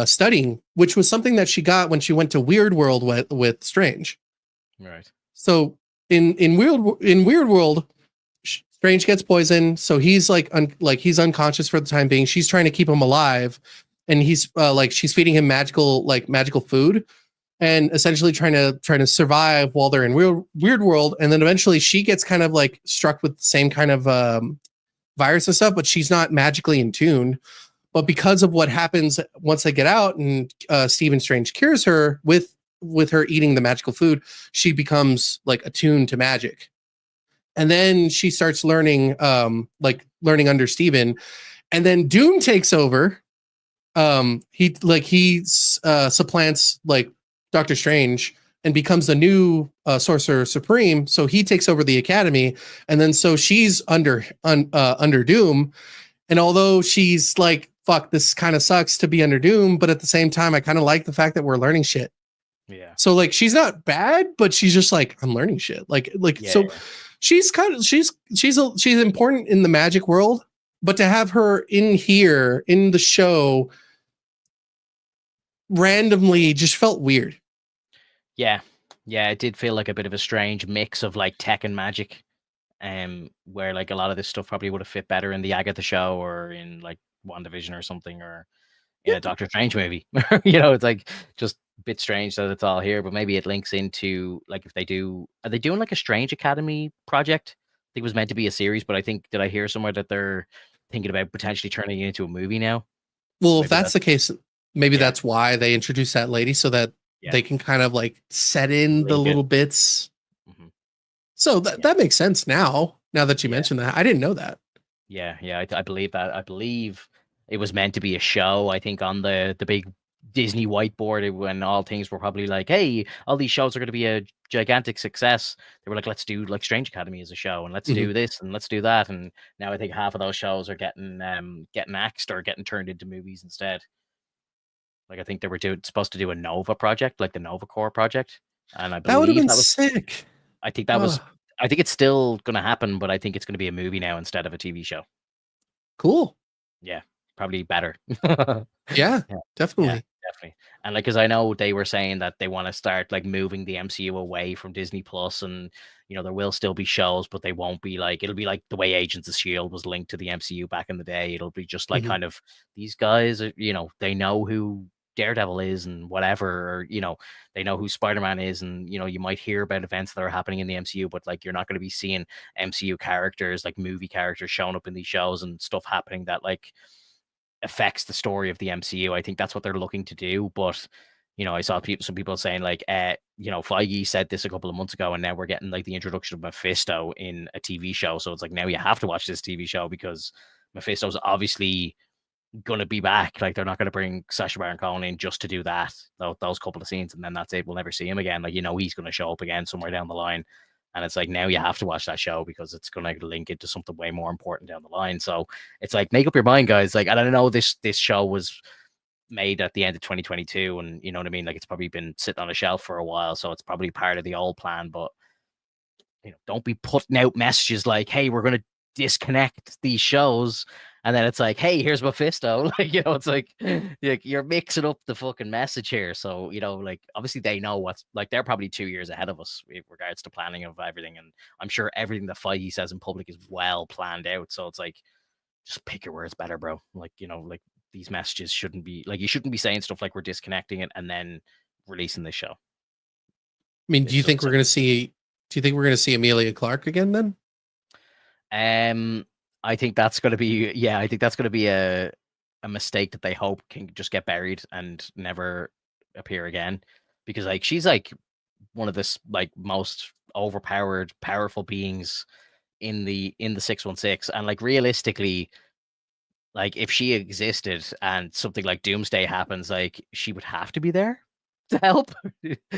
studying, which was something that she got when she went to Weird World with Strange. Right. So in Weird World, Strange gets poisoned, so he's he's unconscious for the time being. She's trying to keep him alive, and he's she's feeding him magical food, and essentially trying to survive while they're in Weird World. And then eventually she gets kind of struck with the same kind of virus and stuff, but she's not magically in tune. But because of what happens once they get out, and Stephen Strange cures her with her eating the magical food, she becomes attuned to magic. And then she starts learning under Stephen, and then Doom takes over. He supplants Doctor Strange and becomes the new Sorcerer Supreme. So he takes over the Academy, and then so she's under Doom. And although she's fuck, this kind of sucks to be under Doom, but at the same time, I kind of like the fact that we're learning shit. Yeah. So she's not bad, but she's just I'm learning shit. So she's she's important in the magic world, but to have her in here in the show randomly just felt weird. Yeah, it did feel like a bit of a strange mix of tech and magic, where a lot of this stuff probably would have fit better in the Agatha show, or in WandaVision or something, or in a Doctor Strange movie. It's just a bit strange that it's all here, but maybe it links into if they do, are they doing a Strange Academy project? I think it was meant to be a series, but I think, did I hear somewhere that they're thinking about potentially turning it into a movie now? Well, if that's the case, maybe that's why they introduced that lady, so that they can kind of set in the little bits. Mm-hmm. So that makes sense now that you mentioned that. I didn't know that. Yeah, I believe that. I believe it was meant to be a show, I think, on the big Disney whiteboard, when all things were probably hey, all these shows are going to be a gigantic success. They were let's do Strange Academy as a show, and let's do this and let's do that. And now I think half of those shows are getting axed or getting turned into movies instead. I think they were supposed to do a Nova project, the Nova Corps project, and I believe that would have been sick. I think that was. I think it's still going to happen, but I think it's going to be a movie now instead of a TV show. Cool. Yeah, probably better. Yeah, definitely. Yeah, definitely. And because I know they were saying that they want to start moving the MCU away from Disney Plus, and there will still be shows, but they won't be it'll be the way Agents of S.H.I.E.L.D. was linked to the MCU back in the day. It'll be just kind of, these guys, they know who Daredevil is and whatever, or they know who Spider-Man is, and you might hear about events that are happening in the MCU, but you're not going to be seeing MCU characters, movie characters, showing up in these shows and stuff happening that affects the story of the MCU. I think that's what they're looking to do. But I saw some people saying Feige said this a couple of months ago, and now we're getting the introduction of Mephisto in a TV show. So it's now you have to watch this TV show, because Mephisto's obviously going to be back. They're not going to bring Sacha Baron Cohen in just to do that, those couple of scenes, and then that's it. We'll never see him again. He's going to show up again somewhere down the line, and it's now you have to watch that show, because it's going to link into something way more important down the line. So it's make up your mind, guys. I don't know, this show was made at the end of 2022, and you know what I mean, it's probably been sitting on a shelf for a while, so it's probably part of the old plan. But don't be putting out messages hey, we're going to disconnect these shows, And then it's like, hey, here's Mephisto. Like, it's like you're mixing up the fucking message here. So, like obviously they know what's like they're probably 2 years ahead of us with regards to planning of everything. And I'm sure everything that Feige says in public is well planned out. So it's like, just pick your words better, bro. Like, like these messages shouldn't be like you shouldn't be saying stuff like we're disconnecting it and then releasing this show. I mean, do you think we're going to see Emilia Clarke again then? I think that's going to be I think that's going to be a mistake that they hope can just get buried and never appear again, because like she's like one of the like most overpowered, powerful beings in the 616, and like realistically, like if she existed and something like Doomsday happens, like she would have to be there to help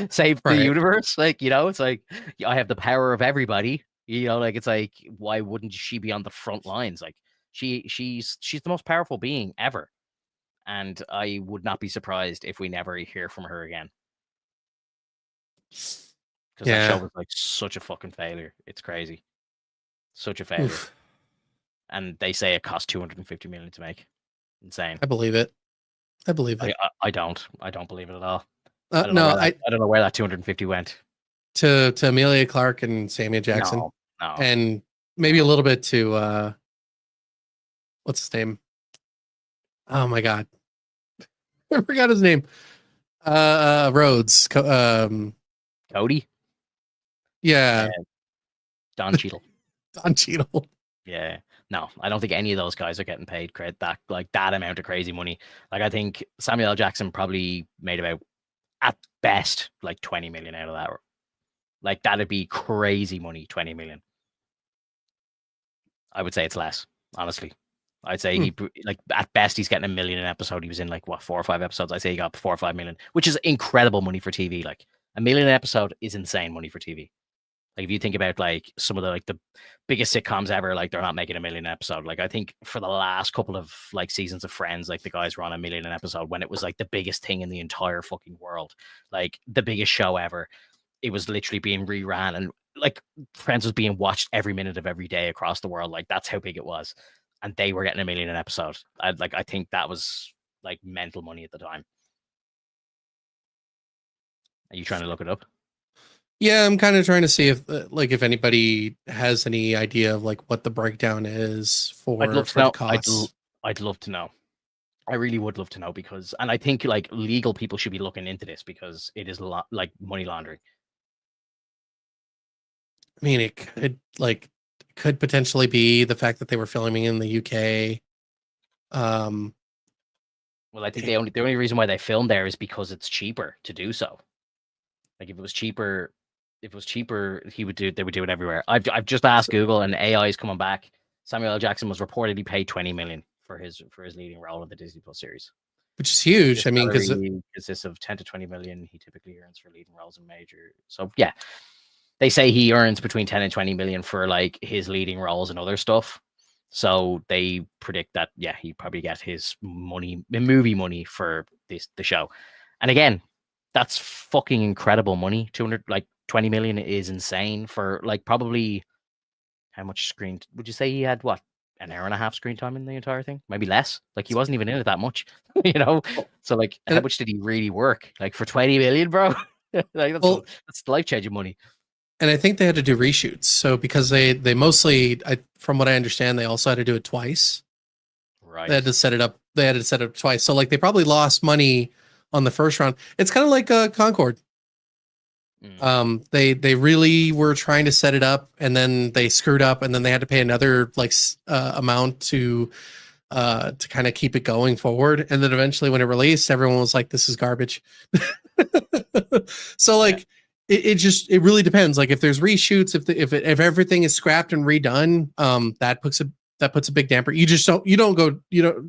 save the universe. Like, it's like I have the power of everybody. Like it's like, why wouldn't she be on the front lines? Like she's the most powerful being ever. And I would not be surprised if we never hear from her again. Because that show was like such a fucking failure. It's crazy. Such a failure. Oof. And they say it cost 250 million to make. Insane. I believe it. I believe it. I don't believe it at all. I don't know where that 250 went. To Emilia Clarke and Samuel Jackson. No. And maybe a little bit to what's his name? Oh my god. I forgot his name. Rhodes. Cody? Yeah. Don Cheadle. Don Cheadle. Yeah. No, I don't think any of those guys are getting paid that amount of crazy money. Like, I think Samuel L. Jackson probably made about, at best, like 20 million out of that. Like, that'd be crazy money, 20 million. I would say it's less, honestly. I'd say he, like, at best, he's getting $1 million an episode. He was in, like, 4 or 5 episodes. I'd say he got 4 or 5 million, which is incredible money for TV. Like, $1 million an episode is insane money for TV. Like, if you think about like some of the biggest sitcoms ever, like they're not making $1 million an episode. Like, I think for the last couple of like seasons of Friends, like the guys were on $1 million an episode when it was like the biggest thing in the entire fucking world, like the biggest show ever. It was literally being rerun, and like Friends was being watched every minute of every day across the world. Like, that's how big it was, and they were getting $1 million an episode. I think that was like mental money at the time. Are you trying to look it up? Yeah, I'm kind of trying to see if anybody has any idea of like what the breakdown is for the costs. I'd love to know. I really would love to know, because, and I think like legal people should be looking into this, because it is like money laundering. I mean, it could potentially be the fact that they were filming in the UK. Well, I think the only reason why they filmed there is because it's cheaper to do so. Like, if it was cheaper, they would do it everywhere. I've just asked Google, and AI is coming back. Samuel L. Jackson was reportedly paid $20 million for his leading role in the Disney Plus series, which is huge. I mean, because it consists of 10 to 20 million he typically earns for leading roles in major. So yeah, they say he earns between 10 and 20 million for like his leading roles and other stuff. So they predict that he probably get his movie money for the show. And again, that's fucking incredible money. 20 million is insane for like probably how much screen would you say he had? What, an hour and a half screen time in the entire thing? Maybe less. Like, he wasn't even in it that much, So like, how much did he really work? Like, for 20 million, bro? Like, that's life-changing money. And I think they had to do reshoots. So because they mostly, from what I understand, they also had to do it twice. Right. They had to set it up. Twice. So like, they probably lost money on the first round. It's kind of like Concord. They really were trying to set it up, and then they screwed up, and then they had to pay another amount to kind of keep it going forward. And then eventually, when it released, everyone was like, "This is garbage." So like, it really depends. Like, if there's reshoots, if everything is scrapped and redone, that puts a big damper. You don't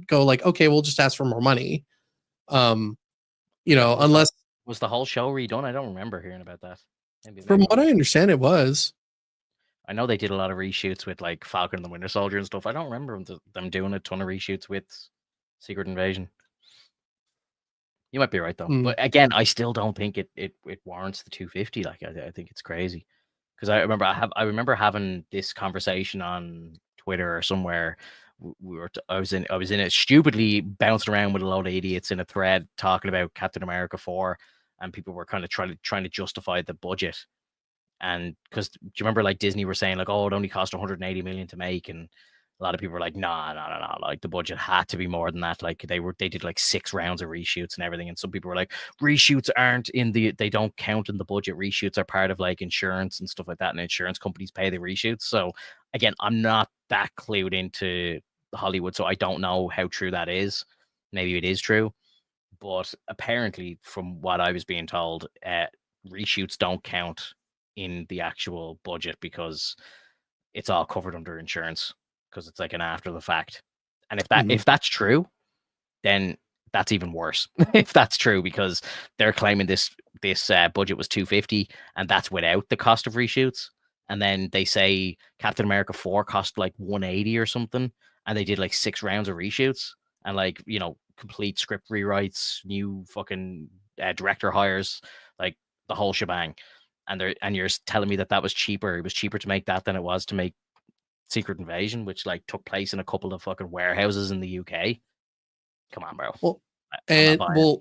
go like, okay, we'll just ask for more money. Unless. Was the whole show redone? I don't remember hearing about that. From what I understand, it was. I know they did a lot of reshoots with like Falcon and the Winter Soldier and stuff. I don't remember them doing a ton of reshoots with Secret Invasion. You might be right though, but again, I still don't think it warrants the 250. Like, I think it's crazy, because I remember having this conversation on Twitter or somewhere I was in it stupidly bouncing around with a load of idiots in a thread talking about Captain America 4, and people were kind of trying to justify the budget. And because do you remember like Disney were saying like, oh, it only cost 180 million to make, and a lot of people were like, nah, no, no, no, like the budget had to be more than that. Like they did like 6 rounds of reshoots and everything, and some people were like, reshoots aren't they don't count in the budget. Reshoots are part of like insurance and stuff like that, and insurance companies pay the reshoots. So again, I'm not that clued into Hollywood, so I don't know how true that is. Maybe it is true, but apparently, from what I was being told, reshoots don't count in the actual budget because it's all covered under insurance because it's like an after the fact. And if that's true, then that's even worse. If that's true, because they're claiming this budget was 250, and that's without the cost of reshoots. And then they say Captain America 4 cost like 180 or something, and they did like 6 rounds of reshoots and like complete script rewrites, new fucking director hires, like the whole shebang. And you're telling me that was cheaper. It was cheaper to make that than it was to make Secret Invasion, which like took place in a couple of fucking warehouses in the UK. Come on, bro. Well, I'm not buying it.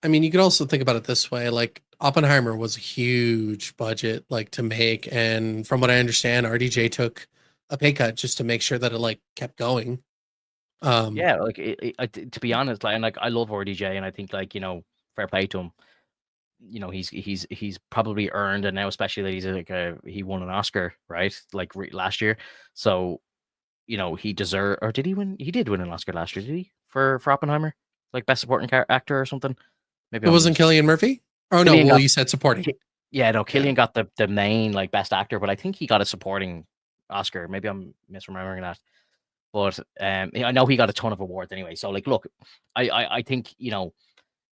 I mean, you could also think about it this way: like Oppenheimer was a huge budget, like to make, and from what I understand, RDJ took a pay cut just to make sure that it like kept going. Yeah, like to be honest, like I love RDJ, and I think like fair play to him. He's probably earned, and now especially that he's like he won an Oscar, right? Like last year, so he deserved, or did he win? He did win an Oscar last year, did he? For Oppenheimer, like best supporting actor or something. Maybe It wasn't Cillian Murphy. Oh no, Cillian well got, you said supporting. yeah, no, Cillian got the main like best actor, but I think he got a supporting Oscar. Maybe I'm misremembering that. But I know he got a ton of awards anyway. So like, look, I think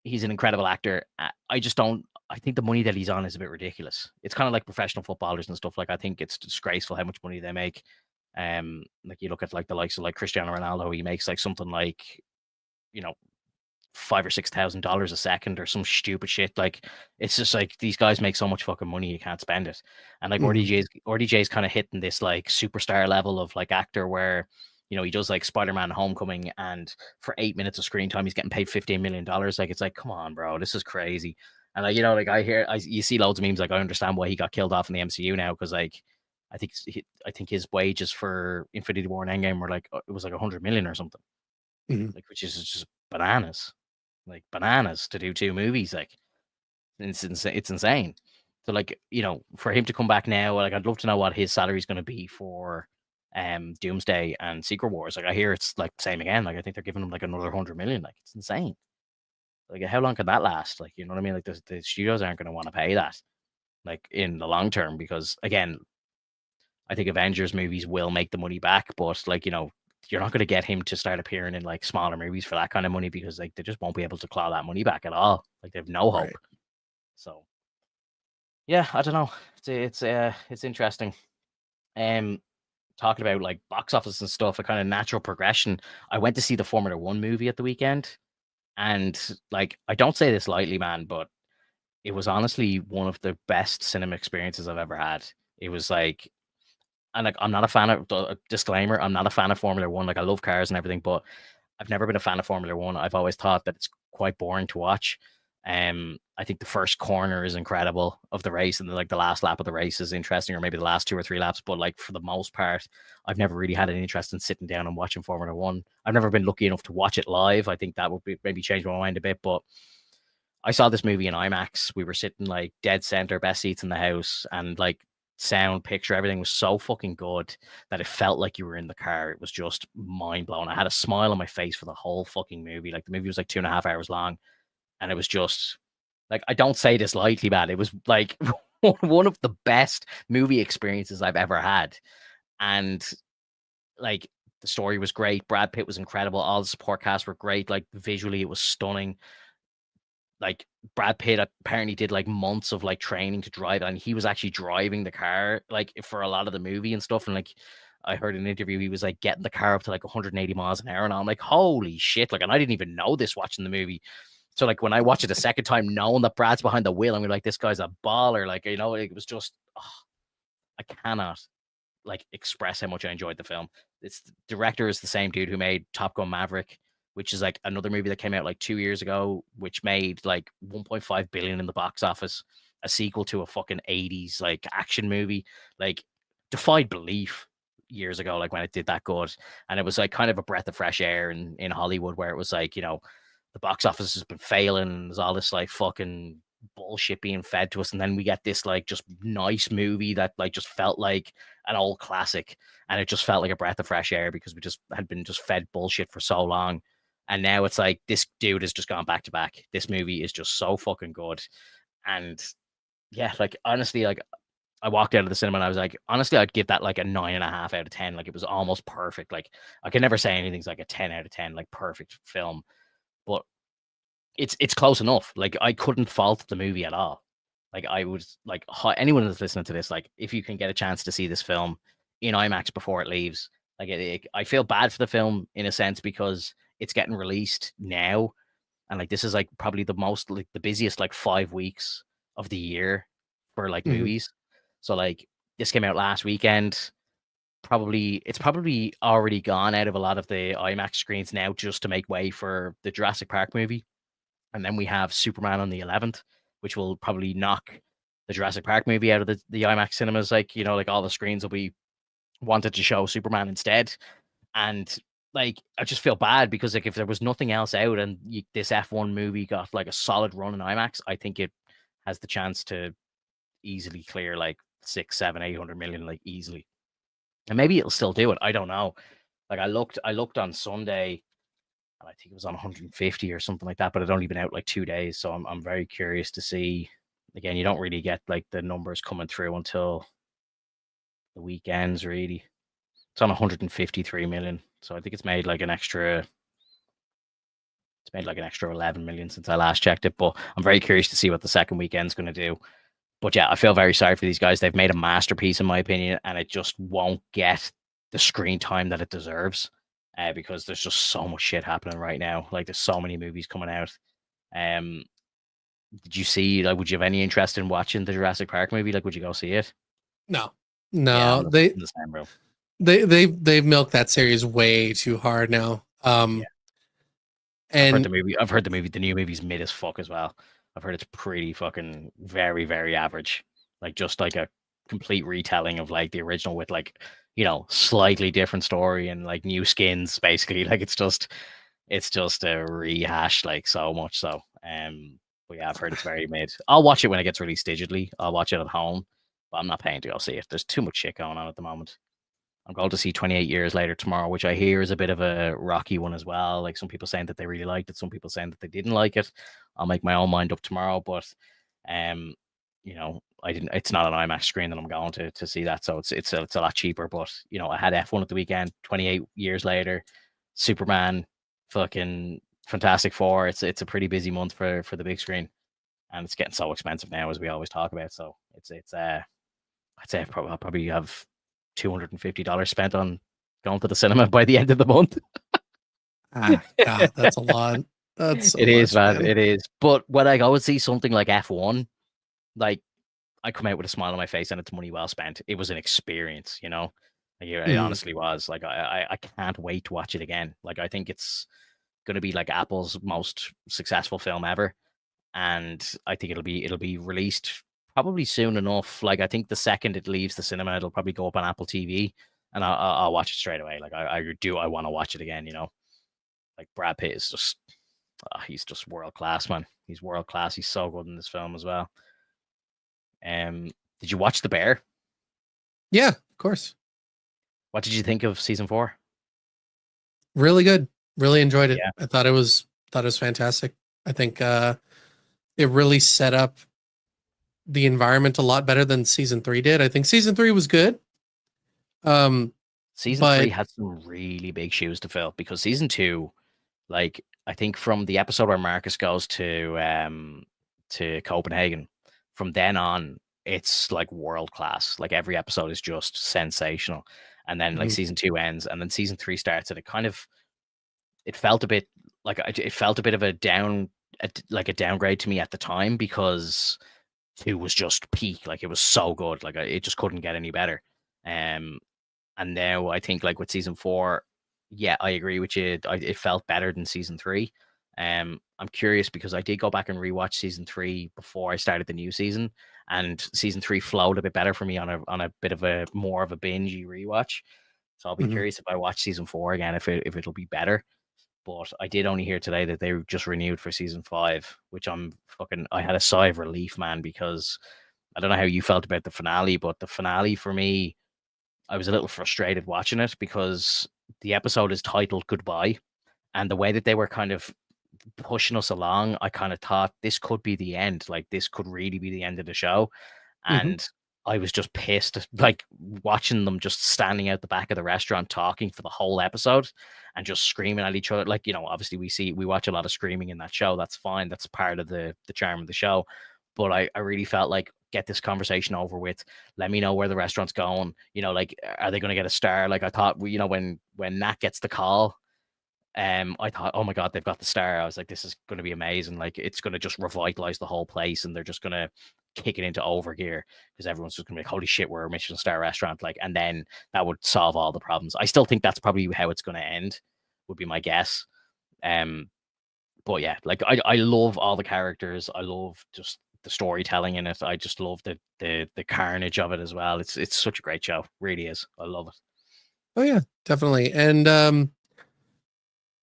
he's an incredible actor. I just don't. I think the money that he's on is a bit ridiculous. It's kind of like professional footballers and stuff. Like I think it's disgraceful how much money they make. Like you look at like the likes of like Cristiano Ronaldo, he makes like something like you know $5,000 or $6,000 a second or some stupid shit. Like it's just like these guys make so much fucking money you can't spend it. And like RDJ's kind of hitting this like superstar level of like actor where he does like Spider-Man Homecoming, and for 8 minutes of screen time he's getting paid $15 million. Like it's like, come on, bro, this is crazy. And like like you see loads of memes like I understand why he got killed off in the MCU now, because like I think his wages for Infinity War and Endgame were like it was like 100 million or something, like which is just bananas. Like bananas to do 2 movies. Like it's insane. So like for him to come back now, like I'd love to know what his salary is going to be for Doomsday and Secret Wars. Like I hear it's like same again. Like I think they're giving him like another 100 million. Like it's insane. Like how long can that last? Like you know what I mean? Like the studios aren't going to want to pay that like in the long term, because again, I think Avengers movies will make the money back, but like you're not going to get him to start appearing in like smaller movies for that kind of money, because like they just won't be able to claw that money back at all. Like they have no hope. Right. So yeah, I don't know. It's interesting. Talking about like box office and stuff, a kind of natural progression. I went to see the Formula One movie at the weekend, and like I don't say this lightly, man, but it was honestly one of the best cinema experiences I've ever had. It was like, and like I'm not a fan of disclaimer, I'm not a fan of Formula One. Like I love cars and everything, but I've never been a fan of Formula One. I've always thought that it's quite boring to watch. I think the first corner is incredible of the race, and like the last lap of the race is interesting, or maybe the last 2 or 3 laps. But like for the most part, I've never really had an interest in sitting down and watching Formula One. I've never been lucky enough to watch it live. I think that would maybe change my mind a bit. But I saw this movie in IMAX. We were sitting like dead center, best seats in the house, and like sound, picture, everything was so fucking good that it felt like you were in the car. It was just mind blowing. I had a smile on my face for the whole fucking movie. Like the movie was like 2.5 hours long, and it was just like, I don't say this lightly, man. It was like one of the best movie experiences I've ever had. And like the story was great. Brad Pitt was incredible. All the support cast were great. Like visually, it was stunning. Like Brad Pitt apparently did like months of like training to drive, and he was actually driving the car like for a lot of the movie and stuff. And like I heard in an interview he was like getting the car up to like 180 miles an hour, and I'm like, holy shit! Like, and I didn't even know this watching the movie. So like when I watch it a second time, knowing that Brad's behind the wheel, I'm like, this guy's a baller. Like it was just, I cannot like express how much I enjoyed the film. It's the director is the same dude who made Top Gun Maverick, which is like another movie that came out like 2 years ago, which made like 1.5 billion in the box office, a sequel to a fucking 80s like action movie, like defied belief years ago, like when it did that good. And it was like kind of a breath of fresh air in Hollywood, where it was like, the box office has been failing and there's all this like fucking bullshit being fed to us, and then we get this like just nice movie that like just felt like an old classic, and it just felt like a breath of fresh air because we just had been just fed bullshit for so long. And now it's like this dude has just gone back to back. This movie is just so fucking good. And yeah, like honestly, like I walked out of the cinema and I was like, honestly, I'd give that like a 9.5 out of 10. Like it was almost perfect. Like I can never say anything's like a 10 out of 10, like perfect film, but it's close enough. Like I couldn't fault the movie at all. Like I would like anyone that's listening to this, like if you can get a chance to see this film in IMAX before it leaves, like I feel bad for the film in a sense because it's getting released now, and like this is like probably the most like the busiest like 5 weeks of the year for like Mhm. movies. So like this came out last weekend. It's probably already gone out of a lot of the IMAX screens now just to make way for the Jurassic Park movie. And then we have Superman on the 11th, which will probably knock the Jurassic Park movie out of the IMAX cinemas. Like, like all the screens will be wanted to show Superman instead. And like, I just feel bad because like if there was nothing else out and this F1 movie got like a solid run in IMAX, I think it has the chance to easily clear like 6, 7, 800 million, like easily. And maybe it'll still do it. I don't know. Like I looked on Sunday and I think it was on 150 or something like that, but it only been out like 2 days. So I'm very curious to see. Again, you don't really get like the numbers coming through until the weekends, really. It's on 153 million. So I think it's made like an extra 11 million since I last checked it. But I'm very curious to see what the second weekend's going to do. But yeah, I feel very sorry for these guys. They've made a masterpiece, in my opinion, and it just won't get the screen time that it deserves because there's just so much shit happening right now. Like, there's so many movies coming out. Um, did you see? Like, would you have any interest in watching the Jurassic Park movie? Like, would you go see it? No, Yeah, no, I'm the same, bro. they've milked that series way too hard now. Yeah, I've heard And the movie. I've heard the movie. The new movie's mid as fuck as well. I've heard it's pretty fucking very, very average. Like just like a complete retelling of like the original with like, slightly different story and like new skins, basically. Like it's just a rehash, like so much so. But yeah, I've heard it's very mid. I'll watch it when it gets released digitally. I'll watch it at home, but I'm not paying to go see it. There's too much shit going on at the moment. I'm going to see 28 Years Later tomorrow, which I hear is a bit of a rocky one as well. Like some people saying that they really liked it, some people saying that they didn't like it. I'll make my own mind up tomorrow, but um, I didn't. It's not an IMAX screen that I'm going to see that, so it's a lot cheaper. But I had F1 at the weekend. 28 Years Later, Superman, fucking Fantastic Four. It's a pretty busy month for the big screen, and it's getting so expensive now, as we always talk about. So I'd say I'll probably have $250 spent on going to the cinema by the end of the month. God, that's a lot. That's so It is, much, man. man. It is. But when I go and see something like F1, like I come out with a smile on my face and it's money well spent. It was an experience. Like, it Mhm. honestly was. Like I can't wait to watch it again. Like I think it's gonna be like Apple's most successful film ever. And I think it'll be released probably soon enough. Like I think the second it leaves the cinema, it'll probably go up on Apple TV, and I'll watch it straight away. Like I want to watch it again. Like Brad Pitt is just he's just world class, man. He's world class. He's so good in this film as well. Did you watch The Bear? Yeah, of course. What did you think of season 4? Really good. Really enjoyed it. Yeah, I thought it was fantastic. I think it really set up the environment a lot better than season 3 did. I think season 3 was good. season 3 But had some really big shoes to fill because season 2, like I think from the episode where Marcus goes to Copenhagen, from then on it's like world class. Like every episode is just sensational. And then like mhm, season 2 ends and then season 3 starts and it felt a bit like it felt a bit of like a downgrade to me at the time because 2 was just peak. Like it was so good. Like it just couldn't get any better. And now I think like with season 4, yeah, I agree with you. It felt better than season 3. I'm curious because I did go back and rewatch season 3 before I started the new season, and season 3 flowed a bit better for me on a bit of a more of a bingey rewatch. So I'll be Mhm. curious if I watch season 4 again if it'll be better. But I did only hear today that they just renewed for season 5, which I had a sigh of relief, man, because I don't know how you felt about the finale, but the finale for me, I was a little frustrated watching it because the episode is titled Goodbye, and the way that they were kind of pushing us along, I kind of thought this could be the end. Like this could really be the end of the show. Mhm. And I was just pissed, like watching them just standing out the back of the restaurant talking for the whole episode and just screaming at each other. Like, obviously we watch a lot of screaming in that show. That's fine. That's part of the charm of the show. But I really felt like get this conversation over with. Let me know where the restaurant's going. Like, are they going to get a star? Like I thought, when Nat gets the call, I thought, oh my god, they've got the star. I was like, this is going to be amazing. Like, it's going to just revitalize the whole place, and they're just going to kick it into overgear because everyone's just going to be like, holy shit, we're a Michelin star restaurant. Like, and then that would solve all the problems. I still think that's probably how it's going to end. Would be my guess. Um, but yeah, like I love all the characters. I love just the storytelling in it. I just love the carnage of it as well. It's such a great show. Really is. I love it. Oh yeah, definitely. And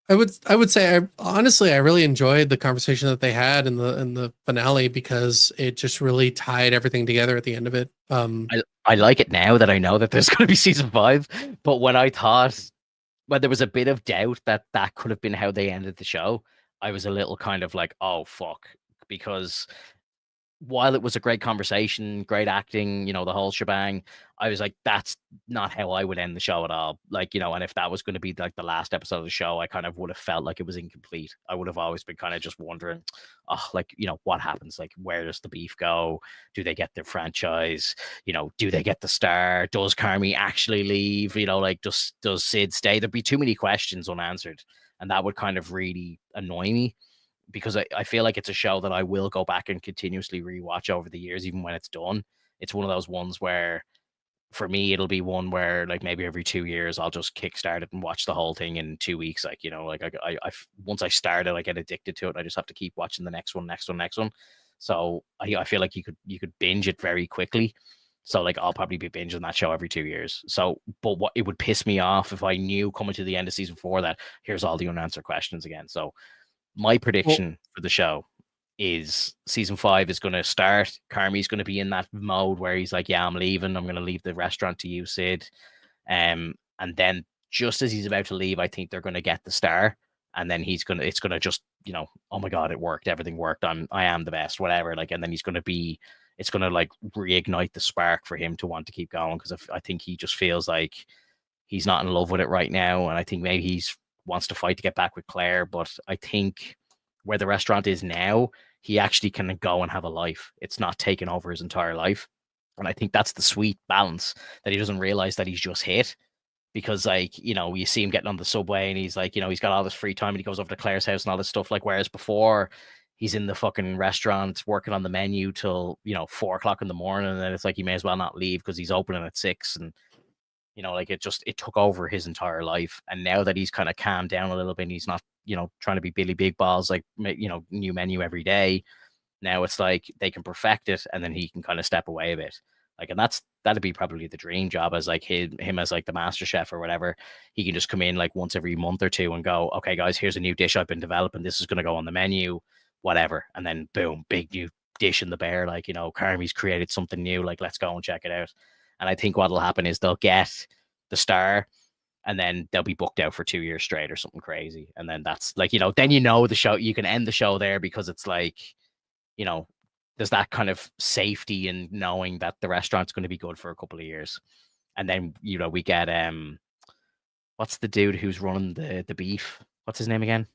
I would say I really enjoyed the conversation that they had in the finale because it just really tied everything together at the end of it. I like it now that I know that there's going to be season 5. But when there was a bit of doubt that that could have been how they ended the show, I was a little kind of like, oh fuck, because while it was a great conversation, great acting, the whole shebang, I was like, that's not how I would end the show at all. Like, and if that was going to be like the last episode of the show, I kind of would have felt like it was incomplete. I would have always been kind of just wondering, oh, like, what happens? Like, where does the beef go? Do they get their franchise? Do they get the star? Does Carmi actually leave? Like, does Sid stay? There'd be too many questions unanswered. And that would kind of really annoy me because I feel like it's a show that I will go back and continuously rewatch over the years, even when it's done. It's one of those ones where, for me, it'll be one where like maybe every 2 years I'll just kickstart it and watch the whole thing in 2 weeks. Like like once I start it, I get addicted to it. I just have to keep watching the next one, next one, next one. So I feel like you could binge it very quickly. So like I'll probably be binging that show every 2 years. So, but what it would piss me off if I knew coming to the end of season 4 that here's all the unanswered questions again. So my well, prediction for the show is season 5 is going to start. Carmi's going to be in that mode where he's like, "Yeah, I'm leaving. I'm going to leave the restaurant to you, Sid." And then just as he's about to leave, I think they're going to get the star, and then it's going to just, oh my god, it worked. Everything worked. I am the best. Whatever. Like, and then it's going to like reignite the spark for him to want to keep going because I think he just feels like he's not in love with it right now, and I think maybe he's wants to fight to get back with Claire. But I think where the restaurant is now, he actually can go and have a life. It's not taking over his entire life, and I think that's the sweet balance that he doesn't realize that he's just hit. Because like you see him getting on the subway and he's like he's got all this free time and he goes over to Claire's house and all this stuff. Like whereas before he's in the fucking restaurant working on the menu till 4 o'clock in the morning, and then it's like he may as well not leave because he's opening at 6. And like it took over his entire life. And now that he's kind of calmed down a little bit and he's not, trying to be Billy Big Balls, like, new menu every day. Now it's like they can perfect it and then he can kind of step away a bit. Like, and that'd be probably the dream job as like him as like the master chef or whatever. He can just come in like once every month or two and go, okay, guys, here's a new dish I've been developing. This is going to go on the menu, whatever. And then boom, big new dish in the bear. Like, Carmi's created something new. Like, let's go and check it out. And I think what'll happen is they'll get the star and then they'll be booked out for 2 years straight or something crazy. And then that's like, then the show, you can end the show there because it's like, you know, there's that kind of safety in knowing that the restaurant's going to be good for a couple of years. And then, we get what's the dude who's running the beef? What's his name again?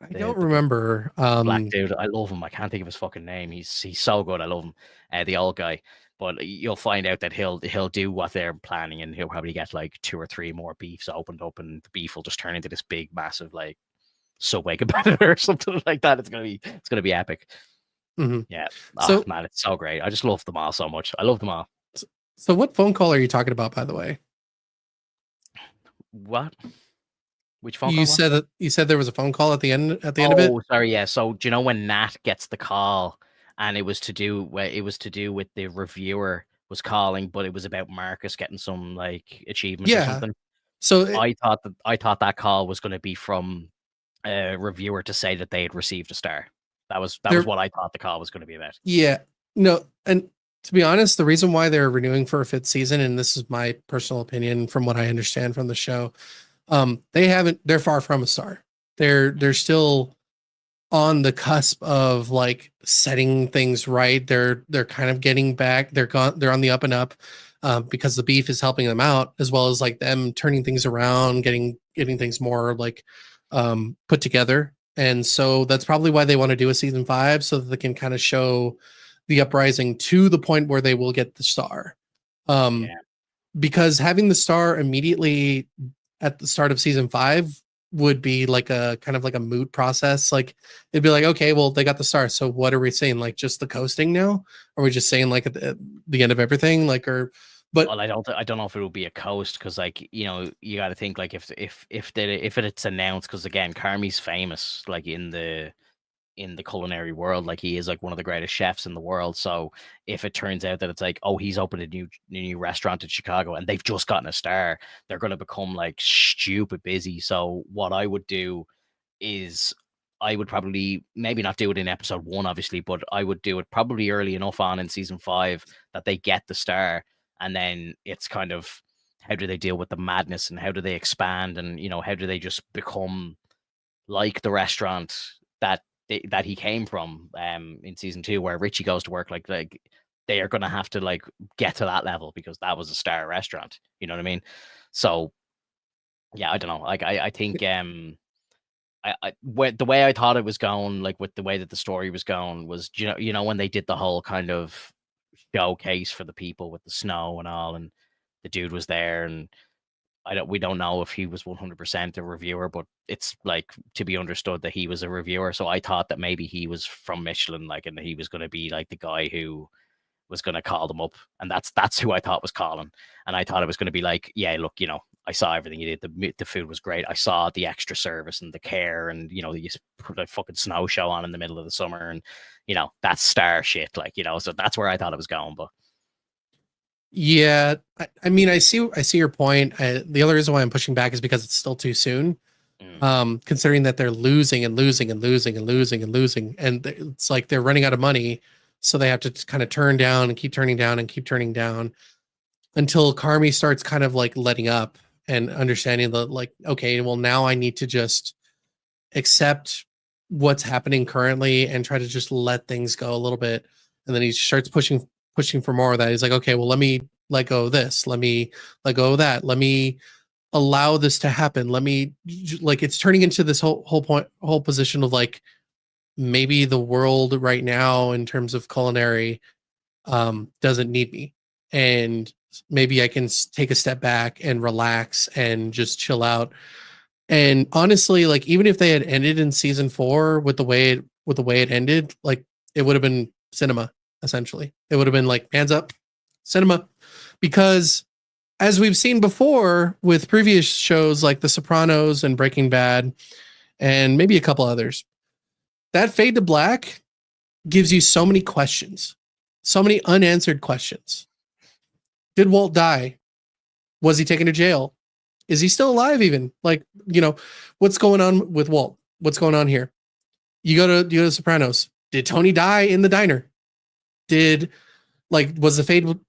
I don't The remember. black dude. I love him. I can't think of his fucking name. He's so good. I love him. The old guy. But you'll find out that he'll do what they're planning, and he'll probably get like 2 or 3 more beefs opened up, and the beef will just turn into this big, massive like Subway competitor or something like that. It's gonna be epic. Mhm. Yeah. Oh So man, it's so great. I just love them all so much. I love them all. so what phone call are you talking about, by the way? What? Which phone You call? said there was a phone call at the end of it. Oh, sorry, yeah. So do you know when Nat gets the call, and it was to do with the reviewer was calling, but it was about Marcus getting some like achievement or Yeah. something. So I thought that call was going to be from a reviewer to say that they had received a star. That was what I thought the call was going to be about. Yeah. No, and to be honest, the reason why they're renewing for a fifth season, and this is my personal opinion from what I understand from the show, they're far from a star. They're still on the cusp of like setting things right. They're kind of getting back. They're on the up and up, because the beef is helping them out, as well as like them turning things around, getting things more like put together. And so that's probably why they want to do a season 5, so that they can kind of show the uprising to the point where they will get the star. Yeah. Because having the star immediately at the start of season 5 would be like a kind of like a moot process. Like it'd be like, okay, well, they got the star, so what are we saying? Like just the coasting now? Or are we just saying like at the end of everything? Like, or but Well, I don't know if it will be a coast, because like, you know, you got to think like if it's announced, because again, Carmi's famous like in the culinary world, like he is like one of the greatest chefs in the world. So if it turns out that it's like, oh, he's opened a new restaurant in Chicago and they've just gotten a star, they're going to become like stupid busy. So what I would do is I would probably maybe not do it in episode 1, obviously, but I would do it probably early enough on in season 5 that they get the star, and then it's kind of how do they deal with the madness, and how do they expand, and you know, how do they just become like the restaurant that that he came from in season 2, where Richie goes to work. Like they are gonna have to like get to that level, because that was a star restaurant. You know what I mean? So yeah, I don't know. Like I think the way I thought it was going, like with the way that the story was going, was you know when they did the whole kind of showcase for the people with the snow and all, and the dude was there, and we don't know if he was 100% a reviewer, but it's like to be understood that he was a reviewer. So I thought that maybe he was from Michelin, like, and he was going to be like the guy who was going to call them up, and that's who I thought was calling. And I thought it was going to be like, yeah, look, you know, I saw everything you did. The food was great. I saw the extra service and the care, and you know, you put a fucking snow show on in the middle of the summer, and you know, that's star shit, like, you know. So that's where I thought it was going, but. yeah, I mean, I see your point. The other reason why I'm pushing back is because it's still too soon. Considering that they're losing and losing and losing and losing and losing, and it's like they're running out of money, so they have to kind of turn down and keep turning down and keep turning down until Carmi starts kind of like letting up and understanding that, like, okay, well, now I need to just accept what's happening currently and try to just let things go a little bit. And then he starts pushing for more of that. He's like, okay, well, let me let go of this. Let me let go of that. Let me allow this to happen. Let me, like, it's turning into this whole position of like, maybe the world right now in terms of culinary doesn't need me, and maybe I can take a step back and relax and just chill out. And honestly, like, even if they had ended in season 4 with the way it ended, like, it would have been cinema. Essentially, it would have been like, hands up, cinema. Because as we've seen before with previous shows like The Sopranos and Breaking Bad, and maybe a couple others, that fade to black gives you so many questions, so many unanswered questions. Did Walt die? Was he taken to jail? Is he still alive even? Like, you know, what's going on with Walt? What's going on here? You go to Sopranos. Did Tony die in the diner? Did, like, was the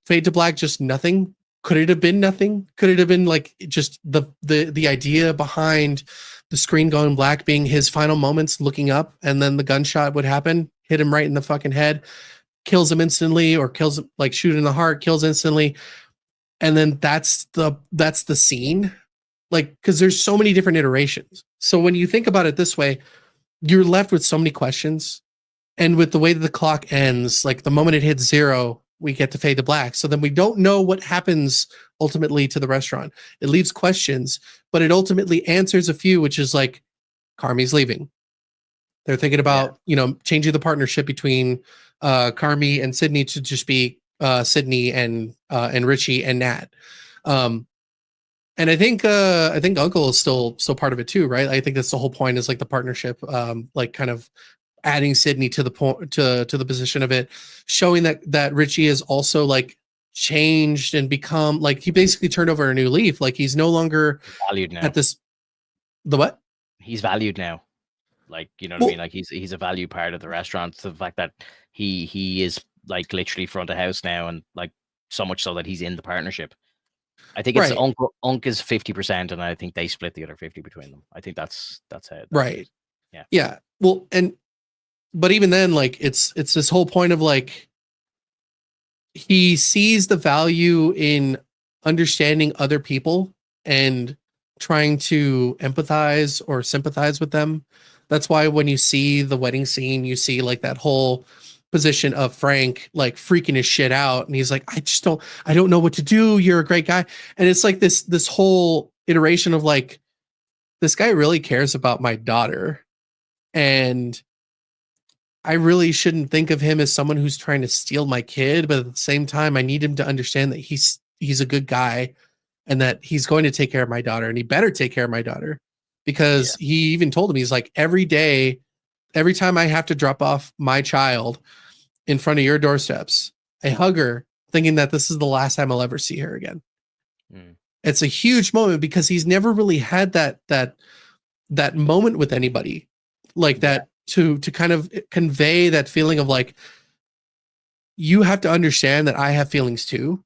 fade to black just nothing? Could it have been nothing? Could it have been like just the idea behind the screen going black being his final moments, looking up, and then the gunshot would happen, hit him right in the fucking head, kills him instantly, or kills him, like, shoot in the heart, kills instantly, and then that's the scene. Like, because there's so many different iterations. So when you think about it this way, you're left with so many questions. And with the way that the clock ends, like the moment it hits 0, we get to fade to black. So then we don't know what happens ultimately to the restaurant. It leaves questions, but it ultimately answers a few, which is like, Carmi's leaving. They're thinking about, you know, changing the partnership between Carmi and Sydney to just be Sydney and Richie and Nat. And I think Uncle is still part of it too, right? I think that's the whole point, is like the partnership, like kind of adding Sydney to the point, to the position of it, showing that Richie is also like changed and become like, he basically turned over a new leaf. Like he's no longer valued now. at this, the what? He's valued now. Like, you know what I mean? Like he's a value part of the restaurant. So the fact that he is like literally front of house now, and like so much so that he's in the partnership. I think it's Unk is 50%, and I think they split the other 50 between them. I think that's how that right. Works. Yeah. Well, but even then, like it's this whole point of like, he sees the value in understanding other people and trying to empathize or sympathize with them. That's why when you see the wedding scene, you see like that whole position of Frank like freaking his shit out, and he's like, I don't know what to do. You're a great guy. And it's like this whole iteration of like, this guy really cares about my daughter, and I really shouldn't think of him as someone who's trying to steal my kid, but at the same time, I need him to understand that he's a good guy, and that he's going to take care of my daughter, and he better take care of my daughter, because he even told him, he's like, every day, every time I have to drop off my child in front of your doorsteps, I hug her thinking that this is the last time I'll ever see her again. It's a huge moment, because he's never really had that moment with anybody like that, to kind of convey that feeling of like, you have to understand that I have feelings too,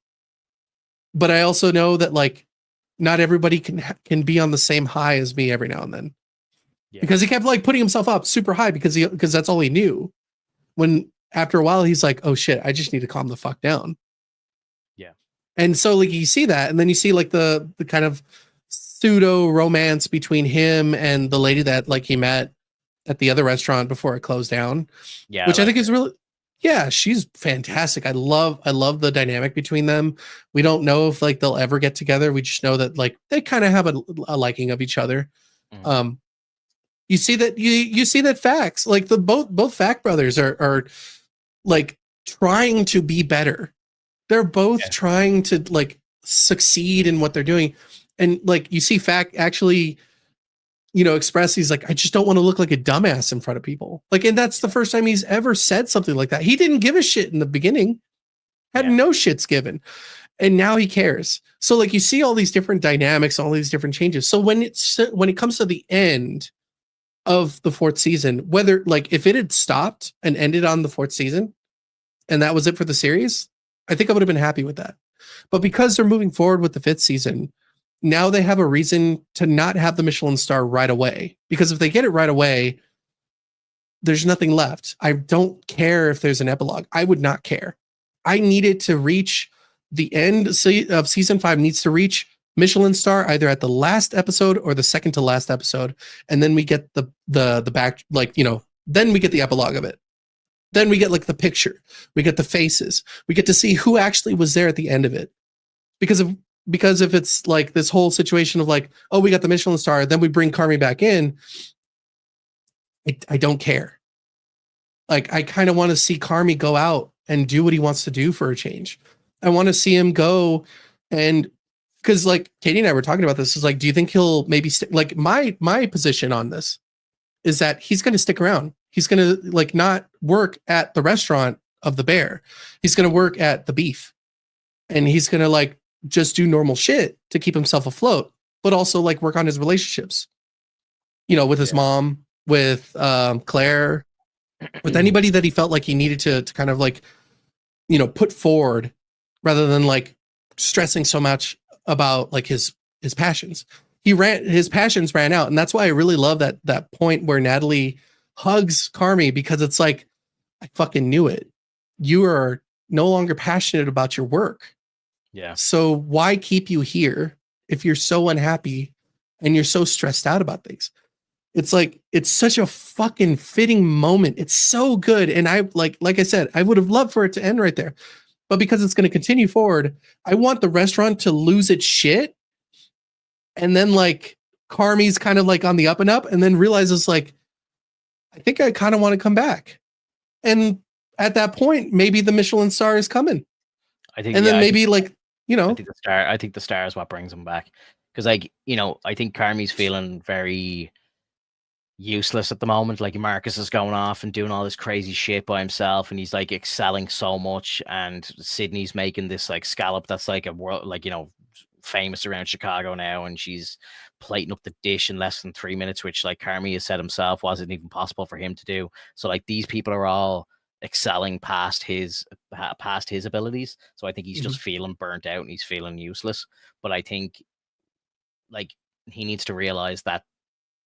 but I also know that like not everybody can be on the same high as me every now and then. Because he kept like putting himself up super high, because that's all he knew. When after a while he's like, oh shit, I just need to calm the fuck down. And so like you see that, and then you see like the kind of pseudo romance between him and the lady that like he met at the other restaurant before it closed down. Which I think is really, she's fantastic. I love the dynamic between them. We don't know if like they'll ever get together. We just know that like they kind of have a liking of each other. You see that you see that Fax, like the both Fact brothers are like trying to be better. They're both trying to like succeed in what they're doing. And like you see Fact actually, express, he's like, I just don't want to look like a dumbass in front of people. Like, and that's the first time he's ever said something like that. He didn't give a shit in the beginning, had no shits given. And now he cares. So like you see all these different dynamics, all these different changes. So when it comes to the end of the 4th season, whether like if it had stopped and ended on the 4th season and that was it for the series, I think I would have been happy with that. But because they're moving forward with the 5th season, now they have a reason to not have the Michelin star right away. Because if they get it right away, there's nothing left. I don't care if there's an epilogue. I would not care. I needed to reach the end of season 5, needs to reach Michelin star either at the last episode or the second to last episode. And then we get the back, like, then we get the epilogue of it. Then we get like the picture, we get the faces, we get to see who actually was there at the end of it. Because if it's like this whole situation of like, oh, we got the Michelin star, then we bring Carmy back in, I don't care. Like, I kind of want to see Carmy go out and do what he wants to do for a change. I want to see him go, and because like Katie and I were talking about this, is like, do you think he'll maybe like my position on this is that he's going to stick around. He's going to like not work at the restaurant of the Bear. He's going to work at the Beef, and he's going to like just do normal shit to keep himself afloat, but also like work on his relationships, with his mom, with Claire, with anybody that he felt like he needed to kind of like, put forward, rather than like stressing so much about like his passions. His passions ran out. And that's why I really love that point where Natalie hugs Carmy, because it's like, I fucking knew it. You are no longer passionate about your work. Yeah. So why keep you here if you're so unhappy and you're so stressed out about things? It's like, it's such a fucking fitting moment. It's so good. And I like I said, I would have loved for it to end right there, but because it's going to continue forward, I want the restaurant to lose its shit. And then like Carmy's kind of like on the up and up, and then realizes like, I think I kind of want to come back. And at that point, maybe the Michelin star is coming. I think, and then maybe like, I think the star is what brings him back. Because, like, you know, I think Carmi's feeling very useless at the moment. Like, Marcus is going off and doing all this crazy shit by himself, and he's like excelling so much. And Sydney's making this like scallop that's like a world, like, you know, famous around Chicago now, and she's plating up the dish in less than 3 minutes, which, like Carmi has said himself, wasn't even possible for him to do. So, like, these people are all excelling past his abilities. So I think he's Mhm. just feeling burnt out and he's feeling useless. But I think, like, he needs to realize that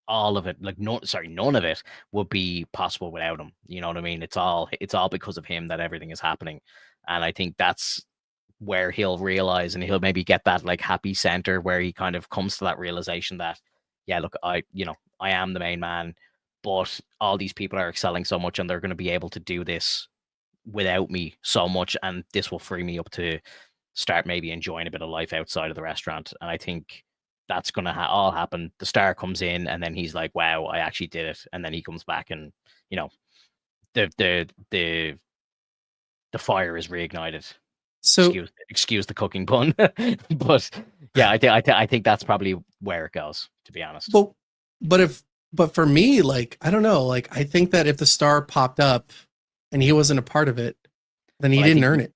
all of it, like, no, sorry, none of it would be possible without him. You know what I mean? It's all because of him that everything is happening. And I think that's where he'll realize, and he'll maybe get that like happy center where he kind of comes to that realization that, yeah, look, I am the main man, but all these people are excelling so much and they're going to be able to do this without me so much, and this will free me up to start maybe enjoying a bit of life outside of the restaurant. And I think that's going to all happen. The star comes in, and then he's like, "Wow, I actually did it." And then he comes back, and, you know, the fire is reignited. So Excuse the cooking pun, but yeah, I think that's probably where it goes. To be honest, but but for me, like, I don't know, like, I think that if the star popped up and he wasn't a part of it, then he well, didn't earn it.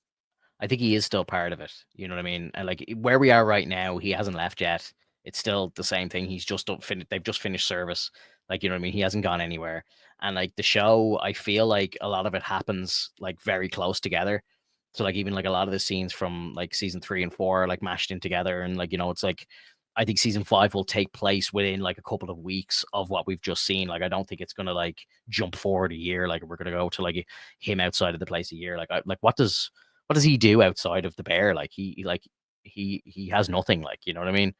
I think he is still part of it. You know what I mean? And, like, where we are right now, he hasn't left yet. It's still the same thing. He's just they've just finished service. Like, you know what I mean? He hasn't gone anywhere. And, like, the show, I feel like a lot of it happens like very close together. So, like, even like a lot of the scenes from like season 3 and 4 are like mashed in together. And, like, you know, it's like, I think season 5 will take place within like a couple of weeks of what we've just seen. Like, I don't think it's gonna like jump forward a year. Like, we're gonna go to like him outside of the place a year. Like, what does he do outside of the bear? Like, he has nothing. Like, you know what I mean?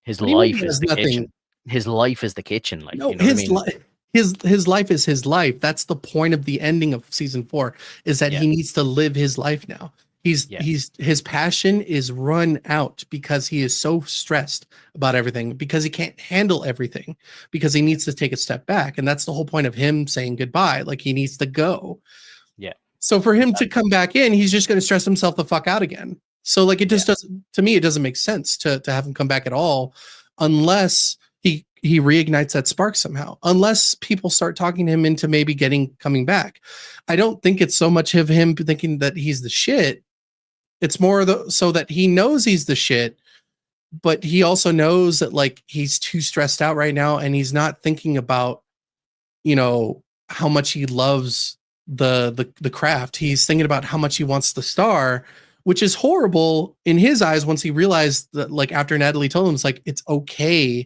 His What do you mean life he is has the nothing? kitchen. His life is the kitchen. Like, No, you know what I mean? his life is his life. That's the point of the ending of season 4, is that Yeah, he needs to live his life now. yeah, He's his passion is run out because he is so stressed about everything, because he can't handle everything, because he yeah, needs to take a step back. And that's the whole point of him saying goodbye. Like, he needs to go. yeah, So for him to exactly. come back in, he's just going to stress himself the fuck out again. So, like, it Yeah, just doesn't, to me, it doesn't make sense to have him come back at all, unless he reignites that spark somehow. Unless people start talking him into maybe coming back. I don't think it's so much of him thinking that he's the shit. It's more so that he knows he's the shit, but he also knows that, like, he's too stressed out right now, and he's not thinking about, how much he loves the craft. He's thinking about how much he wants the star, which is horrible in his eyes once he realized that, like, after Natalie told him, it's like, it's okay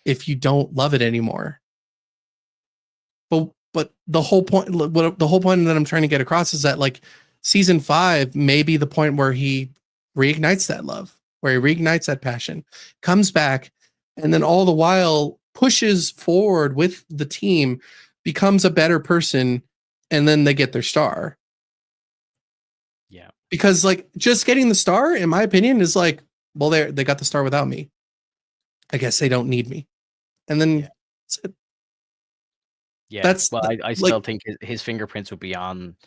if you don't love it anymore. But the whole point, what the whole point that I'm trying to get across is that, like, season 5 may be the point where he reignites that love, where he reignites that passion, comes back, and then all the while pushes forward with the team, becomes a better person, and then they get their star. yeah, Because, like, just getting the star, in my opinion, is like, well, they got the star without me. I guess they don't need me. And yeah, then yeah. that's Well, I like, still think his fingerprints would be on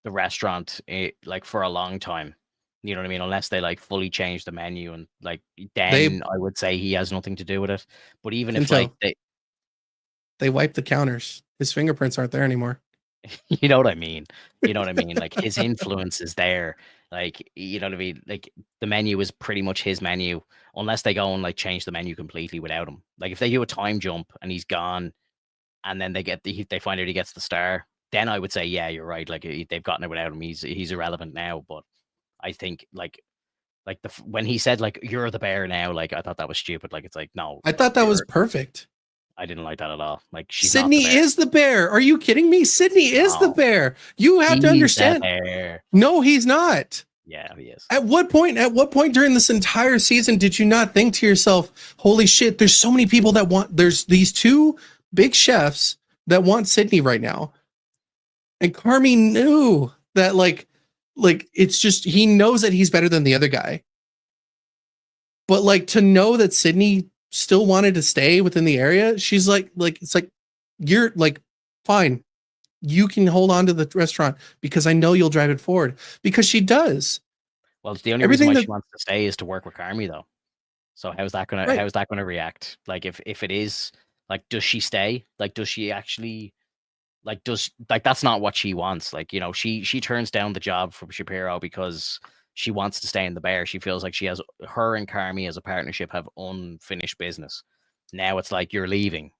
the restaurant, like, for a long time. You know what I mean? Unless they like fully change the menu, and like, they then I would say he has nothing to do with it. But even if like until they wipe the counters, his fingerprints aren't there anymore. you know what I mean? You know what I mean? Like, his influence is there. Like, you know what I mean? Like, the menu is pretty much his menu, unless they go and like change the menu completely without him. Like, if they do a time jump and he's gone, and then they find out he gets the star, then I would say, yeah, you're right. Like, they've gotten it without him. He's irrelevant now. But I think like when he said like, "You're the bear now," like, I thought that was stupid. Like, it's like, no, I like, thought that was perfect. I didn't like that at all. Like, she's not the Sydney bear. is the bear. Are you kidding me? Sydney is the No, bear. You have to he's the understand. bear. No, he's not. Yeah, he is. At what point during this entire season did you not think to yourself, holy shit, there's so many people there's these two big chefs that want Sydney right now. And Carmi knew that, like it's just, he knows that he's better than the other guy. But, like, to know that Sydney still wanted to stay within the area, she's like, it's like, you're like, fine, you can hold on to the restaurant because I know you'll drive it forward, because she does Well, it's the only reason everything why that she wants to stay is to work with Carmi, though. So Right. how's that gonna react? Like if it is, like, does she stay? Like, does she actually that's not what she wants. Like, she turns down the job from Shapiro because she wants to stay in the bear. She feels like she has her and Carmi as a partnership have unfinished business. Now it's like, you're leaving.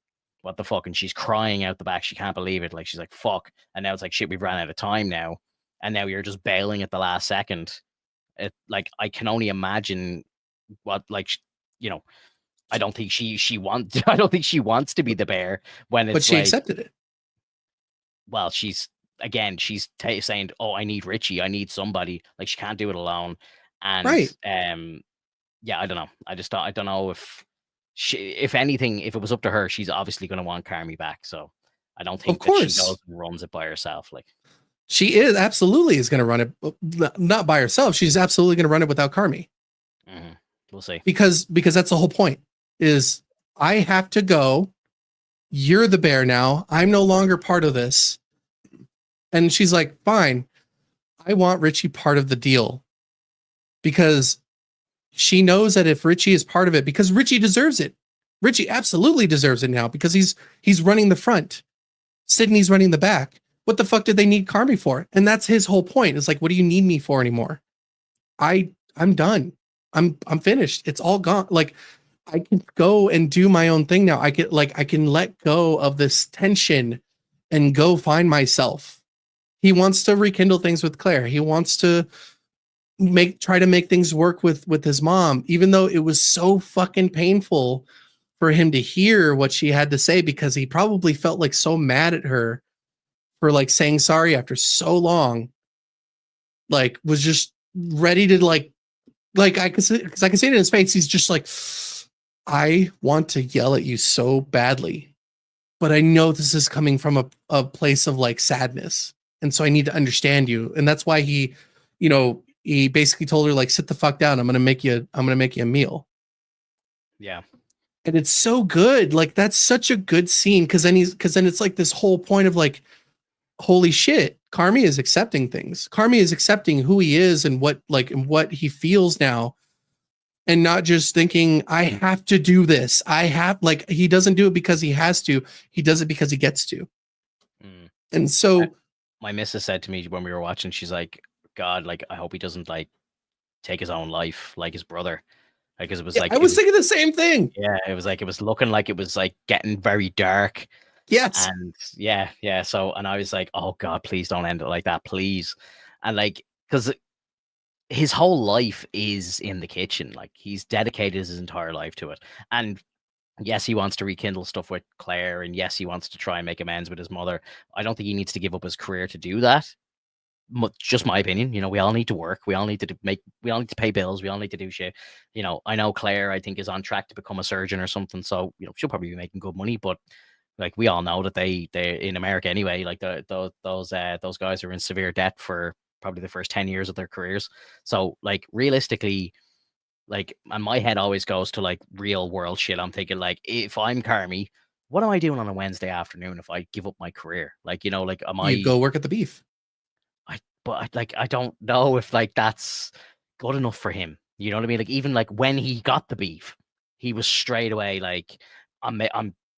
What the fuck? And she's crying out the back. She can't believe it. Like, she's like, fuck. And now it's like, shit, we've ran out of time now. And now you're just bailing at the last second. Like, I can only imagine what, like, you know, I don't think she wants I don't think she wants to be the bear when But it's she like, accepted it. well, she's saying, "Oh, I need Richie. I need somebody." Like, she can't do it alone. And Right. yeah, I don't know. I don't know if anything, if it was up to her, she's obviously going to want Carmi back. So I don't Of think that she goes course. and runs it by herself. Like, She is absolutely is going to run it, not by herself. She's absolutely going to run it without Carmi. we'll see. Because that's the whole point. Is I have to go. You're the bear now. I'm no longer part of this. And she's like, fine. I want Richie part of the deal. Because she knows that if Richie is part of it, because Richie deserves it. Richie absolutely deserves it now because he's running the front. Sydney's running the back. What the fuck did they need Carmi for? And that's his whole point. It's like, what do you need me for anymore? I'm done. I'm finished. It's all gone. Like, I can go and do my own thing now. I can let go of this tension and go find myself. He wants to rekindle things with Claire. He wants to try to make things work with his mom, even though it was so fucking painful for him to hear what she had to say, because he probably felt like so mad at her for like saying sorry after so long. Like, was just ready to like I can see, because I can see it in his face. He's just like, I want to yell at you so badly, but I know this is coming from a place of like sadness. And so I need to understand you. And that's why he basically told her, like, sit the fuck down. I'm going to make you a meal. Yeah. And it's so good. Like, that's such a good scene. Cause then it's like this whole point of like, holy shit, Carmi is accepting things. Carmi is accepting who he is and what he feels now. And not just thinking, I have to do this. He doesn't do it because he has to. He does it because he gets to. And so my missus said to me when we were watching, she's like, God, like, I hope he doesn't like take his own life like his brother. Because it was like, I was thinking the same thing. Yeah, it was looking like it was like getting very dark. Yes. And yeah. So, and I was like, oh God, please don't end it like that, please. And like, because his whole life is in the kitchen. Like, he's dedicated his entire life to it. And yes, he wants to rekindle stuff with Claire, and yes, he wants to try and make amends with his mother. I don't think he needs to give up his career to do that. Just my opinion. We all need to work. We all need to pay bills. We all need to do shit. I know Claire, I think, is on track to become a surgeon or something. So, she'll probably be making good money, but like, we all know that they in America anyway, like those guys are in severe debt for probably the first 10 years of their careers. So like, realistically, like, and my head always goes to like real world shit. I'm thinking, like, if I'm Carmi, what am I doing on a Wednesday afternoon if I give up my career? Like, like, You go work at the beef. I don't know if like that's good enough for him. You know what I mean? Like, even like when he got the beef, he was straight away like,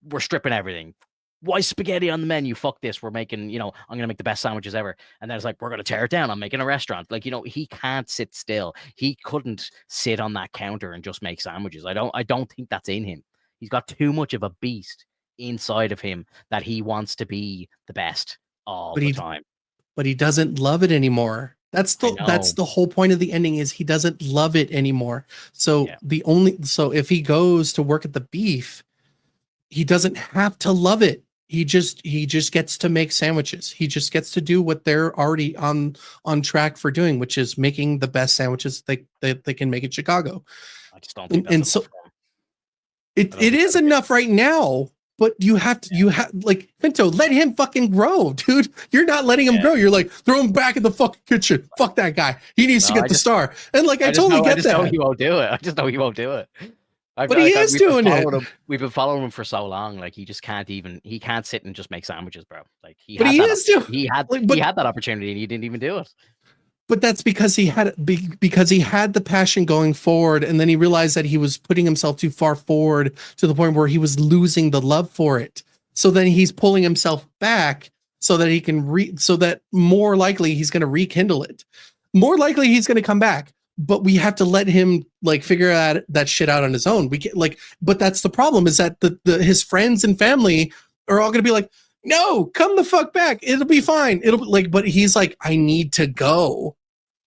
we're stripping everything. Why spaghetti on the menu? Fuck this. We're making, I'm gonna make the best sandwiches ever. And then it's like, we're gonna tear it down. I'm making a restaurant. Like, he can't sit still. He couldn't sit on that counter and just make sandwiches. I don't think that's in him. He's got too much of a beast inside of him that he wants to be the best all the time. But he doesn't love it anymore. That's the whole point of the ending, is he doesn't love it anymore. So if he goes to work at the beef, he doesn't have to love it. He just gets to make sandwiches. He just gets to do what they're already on track for doing, which is making the best sandwiches they can make in Chicago. I just don't think that's enough. It is enough right now. But you have like, Pinto, let him fucking grow, dude. You're not letting him grow. You're like, throw him back in the fucking kitchen. Fuck that guy. He needs to get the star. And like, I totally get that. I just know he won't do it. I just know he won't do it. But he is doing it. We've been following him for so long. Like, he just can't sit and just make sandwiches, bro. Like, he had that opportunity and he didn't even do it. But that's because he had the passion going forward, and then he realized that he was putting himself too far forward to the point where he was losing the love for it. So then he's pulling himself back so that he can so that more likely he's going to rekindle it. More likely he's going to come back, but we have to let him like figure that shit out on his own. We can but that's the problem, is that his friends and family are all going to be like, no, come the fuck back. It'll be fine. It'll be like, but he's like, I need to go.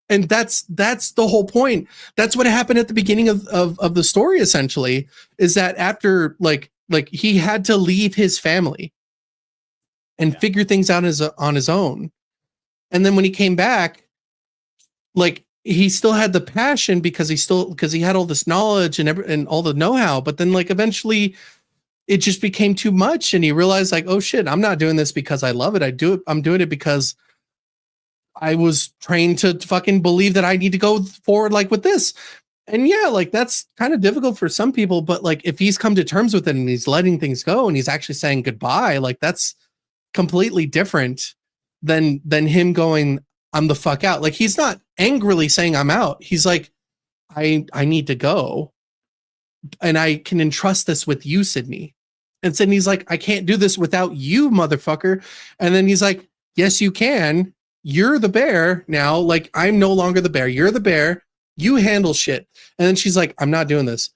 And that's the whole point. That's what happened at the beginning of the story, essentially, is that after like he had to leave his family and figure things out on his own. And then when he came back, like he still had the passion because he had all this knowledge and all the know-how, but then like eventually it just became too much, and he realized like, oh shit, I'm not doing this because I love it. I'm doing it because I was trained to fucking believe that I need to go forward like with this. And yeah, like that's kind of difficult for some people, but like if he's come to terms with it and he's letting things go and he's actually saying goodbye, like that's completely different than him going, I'm the fuck out. Like he's not angrily saying I'm out. He's like, I need to go, and I can entrust this with you, Sydney. And Sydney's like, I can't do this without you, motherfucker. And then he's like, yes, you can. You're the bear now. Like, I'm no longer the bear. You're the bear. You handle shit. And then she's like, I'm not doing this.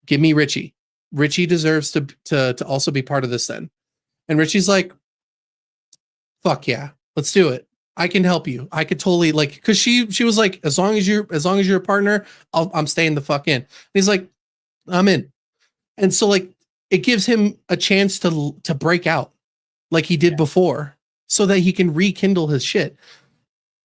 Give me Richie. Richie deserves to also be part of this then. And Richie's like, fuck yeah, let's do it. I can help you. I could totally like, cause she was like, as long as you're a partner, I'm staying the fuck in. And he's like, I'm in. And so like, it gives him a chance to break out like he did before, so that he can rekindle his shit.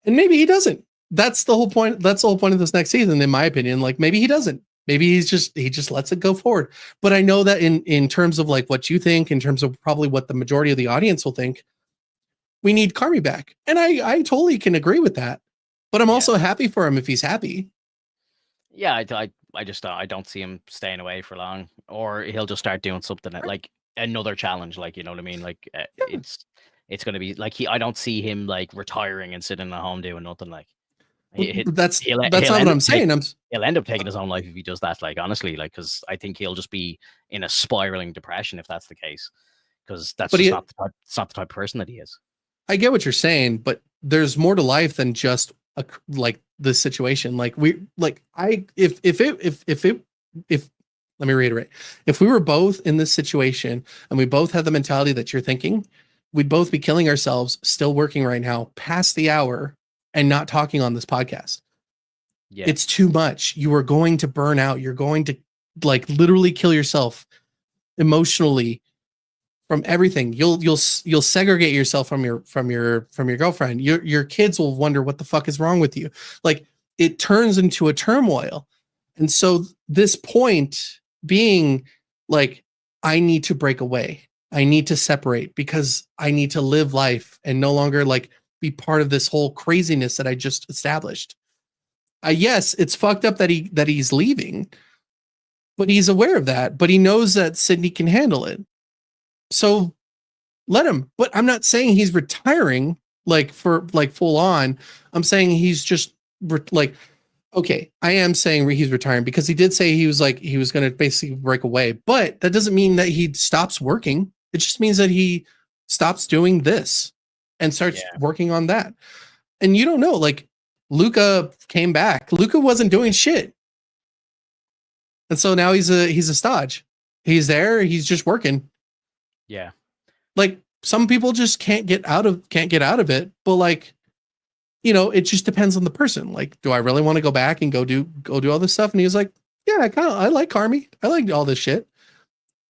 And maybe he doesn't. That's the whole point. That's the whole point of this next season, in my opinion. Like maybe he doesn't. Maybe he just lets it go forward. But I know that in terms of like what you think, in terms of probably what the majority of the audience will think, we need Carmi back. And I totally can agree with that. But I'm also happy for him if he's happy. Yeah, I just I don't see him staying away for long, or he'll just start doing something like another challenge, like, you know what I mean? Like it's going to be like I don't see him like retiring and sitting at home doing nothing. Like that's not what I'm saying. He'll end up taking his own life if he does that. Like honestly, like because I think he'll just be in a spiraling depression if that's the case. Because that's not the type of person that he is. I get what you're saying, but there's more to life than just like this situation. Like let me reiterate, if we were both in this situation and we both had the mentality that you're thinking, we'd both be killing ourselves, still working right now past the hour and not talking on this podcast. Yeah. It's too much. You are going to burn out. You're going to like literally kill yourself emotionally from everything. You'll segregate yourself from your girlfriend. Your kids will wonder what the fuck is wrong with you. Like it turns into a turmoil. And so this point being like, I need to break away. I need to separate because I need to live life and no longer like be part of this whole craziness that I just established. Yes, it's fucked up that he's leaving, but he's aware of that, but he knows that Sydney can handle it. So let him. But I'm not saying he's retiring like for like full on. I'm saying he's just like, okay, I am saying he's retiring because he did say he was going to basically break away, but that doesn't mean that he stops working. It just means that he stops doing this and starts working on that. And you don't know, like Luca came back. Luca wasn't doing shit. And so now he's a stodge. He's there. He's just working. Yeah. Like some people just can't get out of it. But like, you know, it just depends on the person. Like, do I really want to go back and go do all this stuff? And he was like, yeah, I like Carmi. I like all this shit.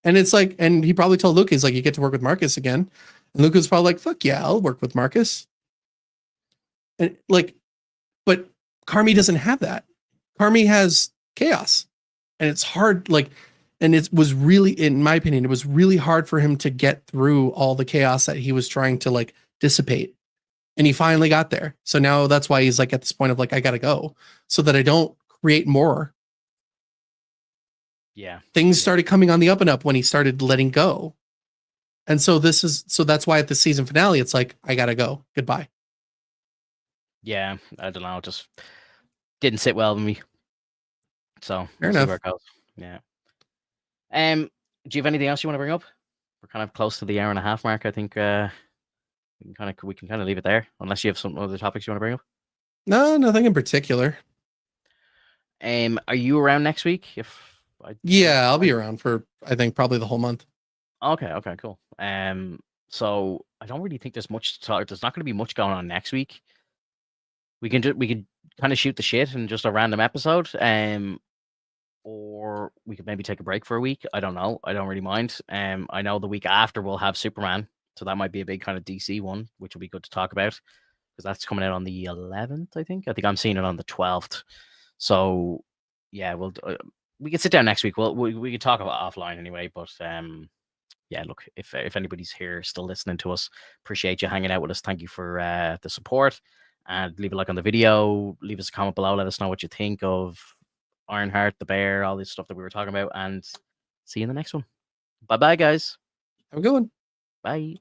And it's like, and he probably told Luca, he's like, you get to work with Marcus again. And Luca's probably like, fuck yeah, I'll work with Marcus. And like, but Carmi doesn't have that. Carmi has chaos. And it's hard, like, and it was really, in my opinion, it was really hard for him to get through all the chaos that he was trying to like dissipate. And he finally got there. So now that's why he's like at this point of like, I gotta go so that I don't create more. Yeah. Things started coming on the up and up when he started letting go. And so that's why at the season finale, it's like, I gotta go. Goodbye. Yeah, I don't know, just didn't sit well with me. So Fair we'll see enough. where it goes. Yeah. Do you have anything else you want to bring up? We're kind of close to the hour and a half mark. I think we can kind of leave it there, unless you have some other topics you want to bring up. No, nothing in particular. Are you around next week? Yeah, I'll be around for I think probably the whole month. Okay, cool. So I don't really think there's much to talk. There's not going to be much going on next week. We could kind of shoot the shit in just a random episode. Or we could maybe take a break for a week. I don't know. I don't really mind. I know the week after we'll have Superman, so that might be a big kind of DC one, which will be good to talk about because that's coming out on the 11th. I think I'm seeing it on the 12th. So yeah, we can sit down next week. We can talk about offline anyway. But yeah, look, if anybody's here still listening to us, appreciate you hanging out with us. Thank you for the support, and leave a like on the video. Leave us a comment below. Let us know what you think of Ironheart, the bear, all this stuff that we were talking about, and see you in the next one. Bye bye, guys. Have a good one. Bye.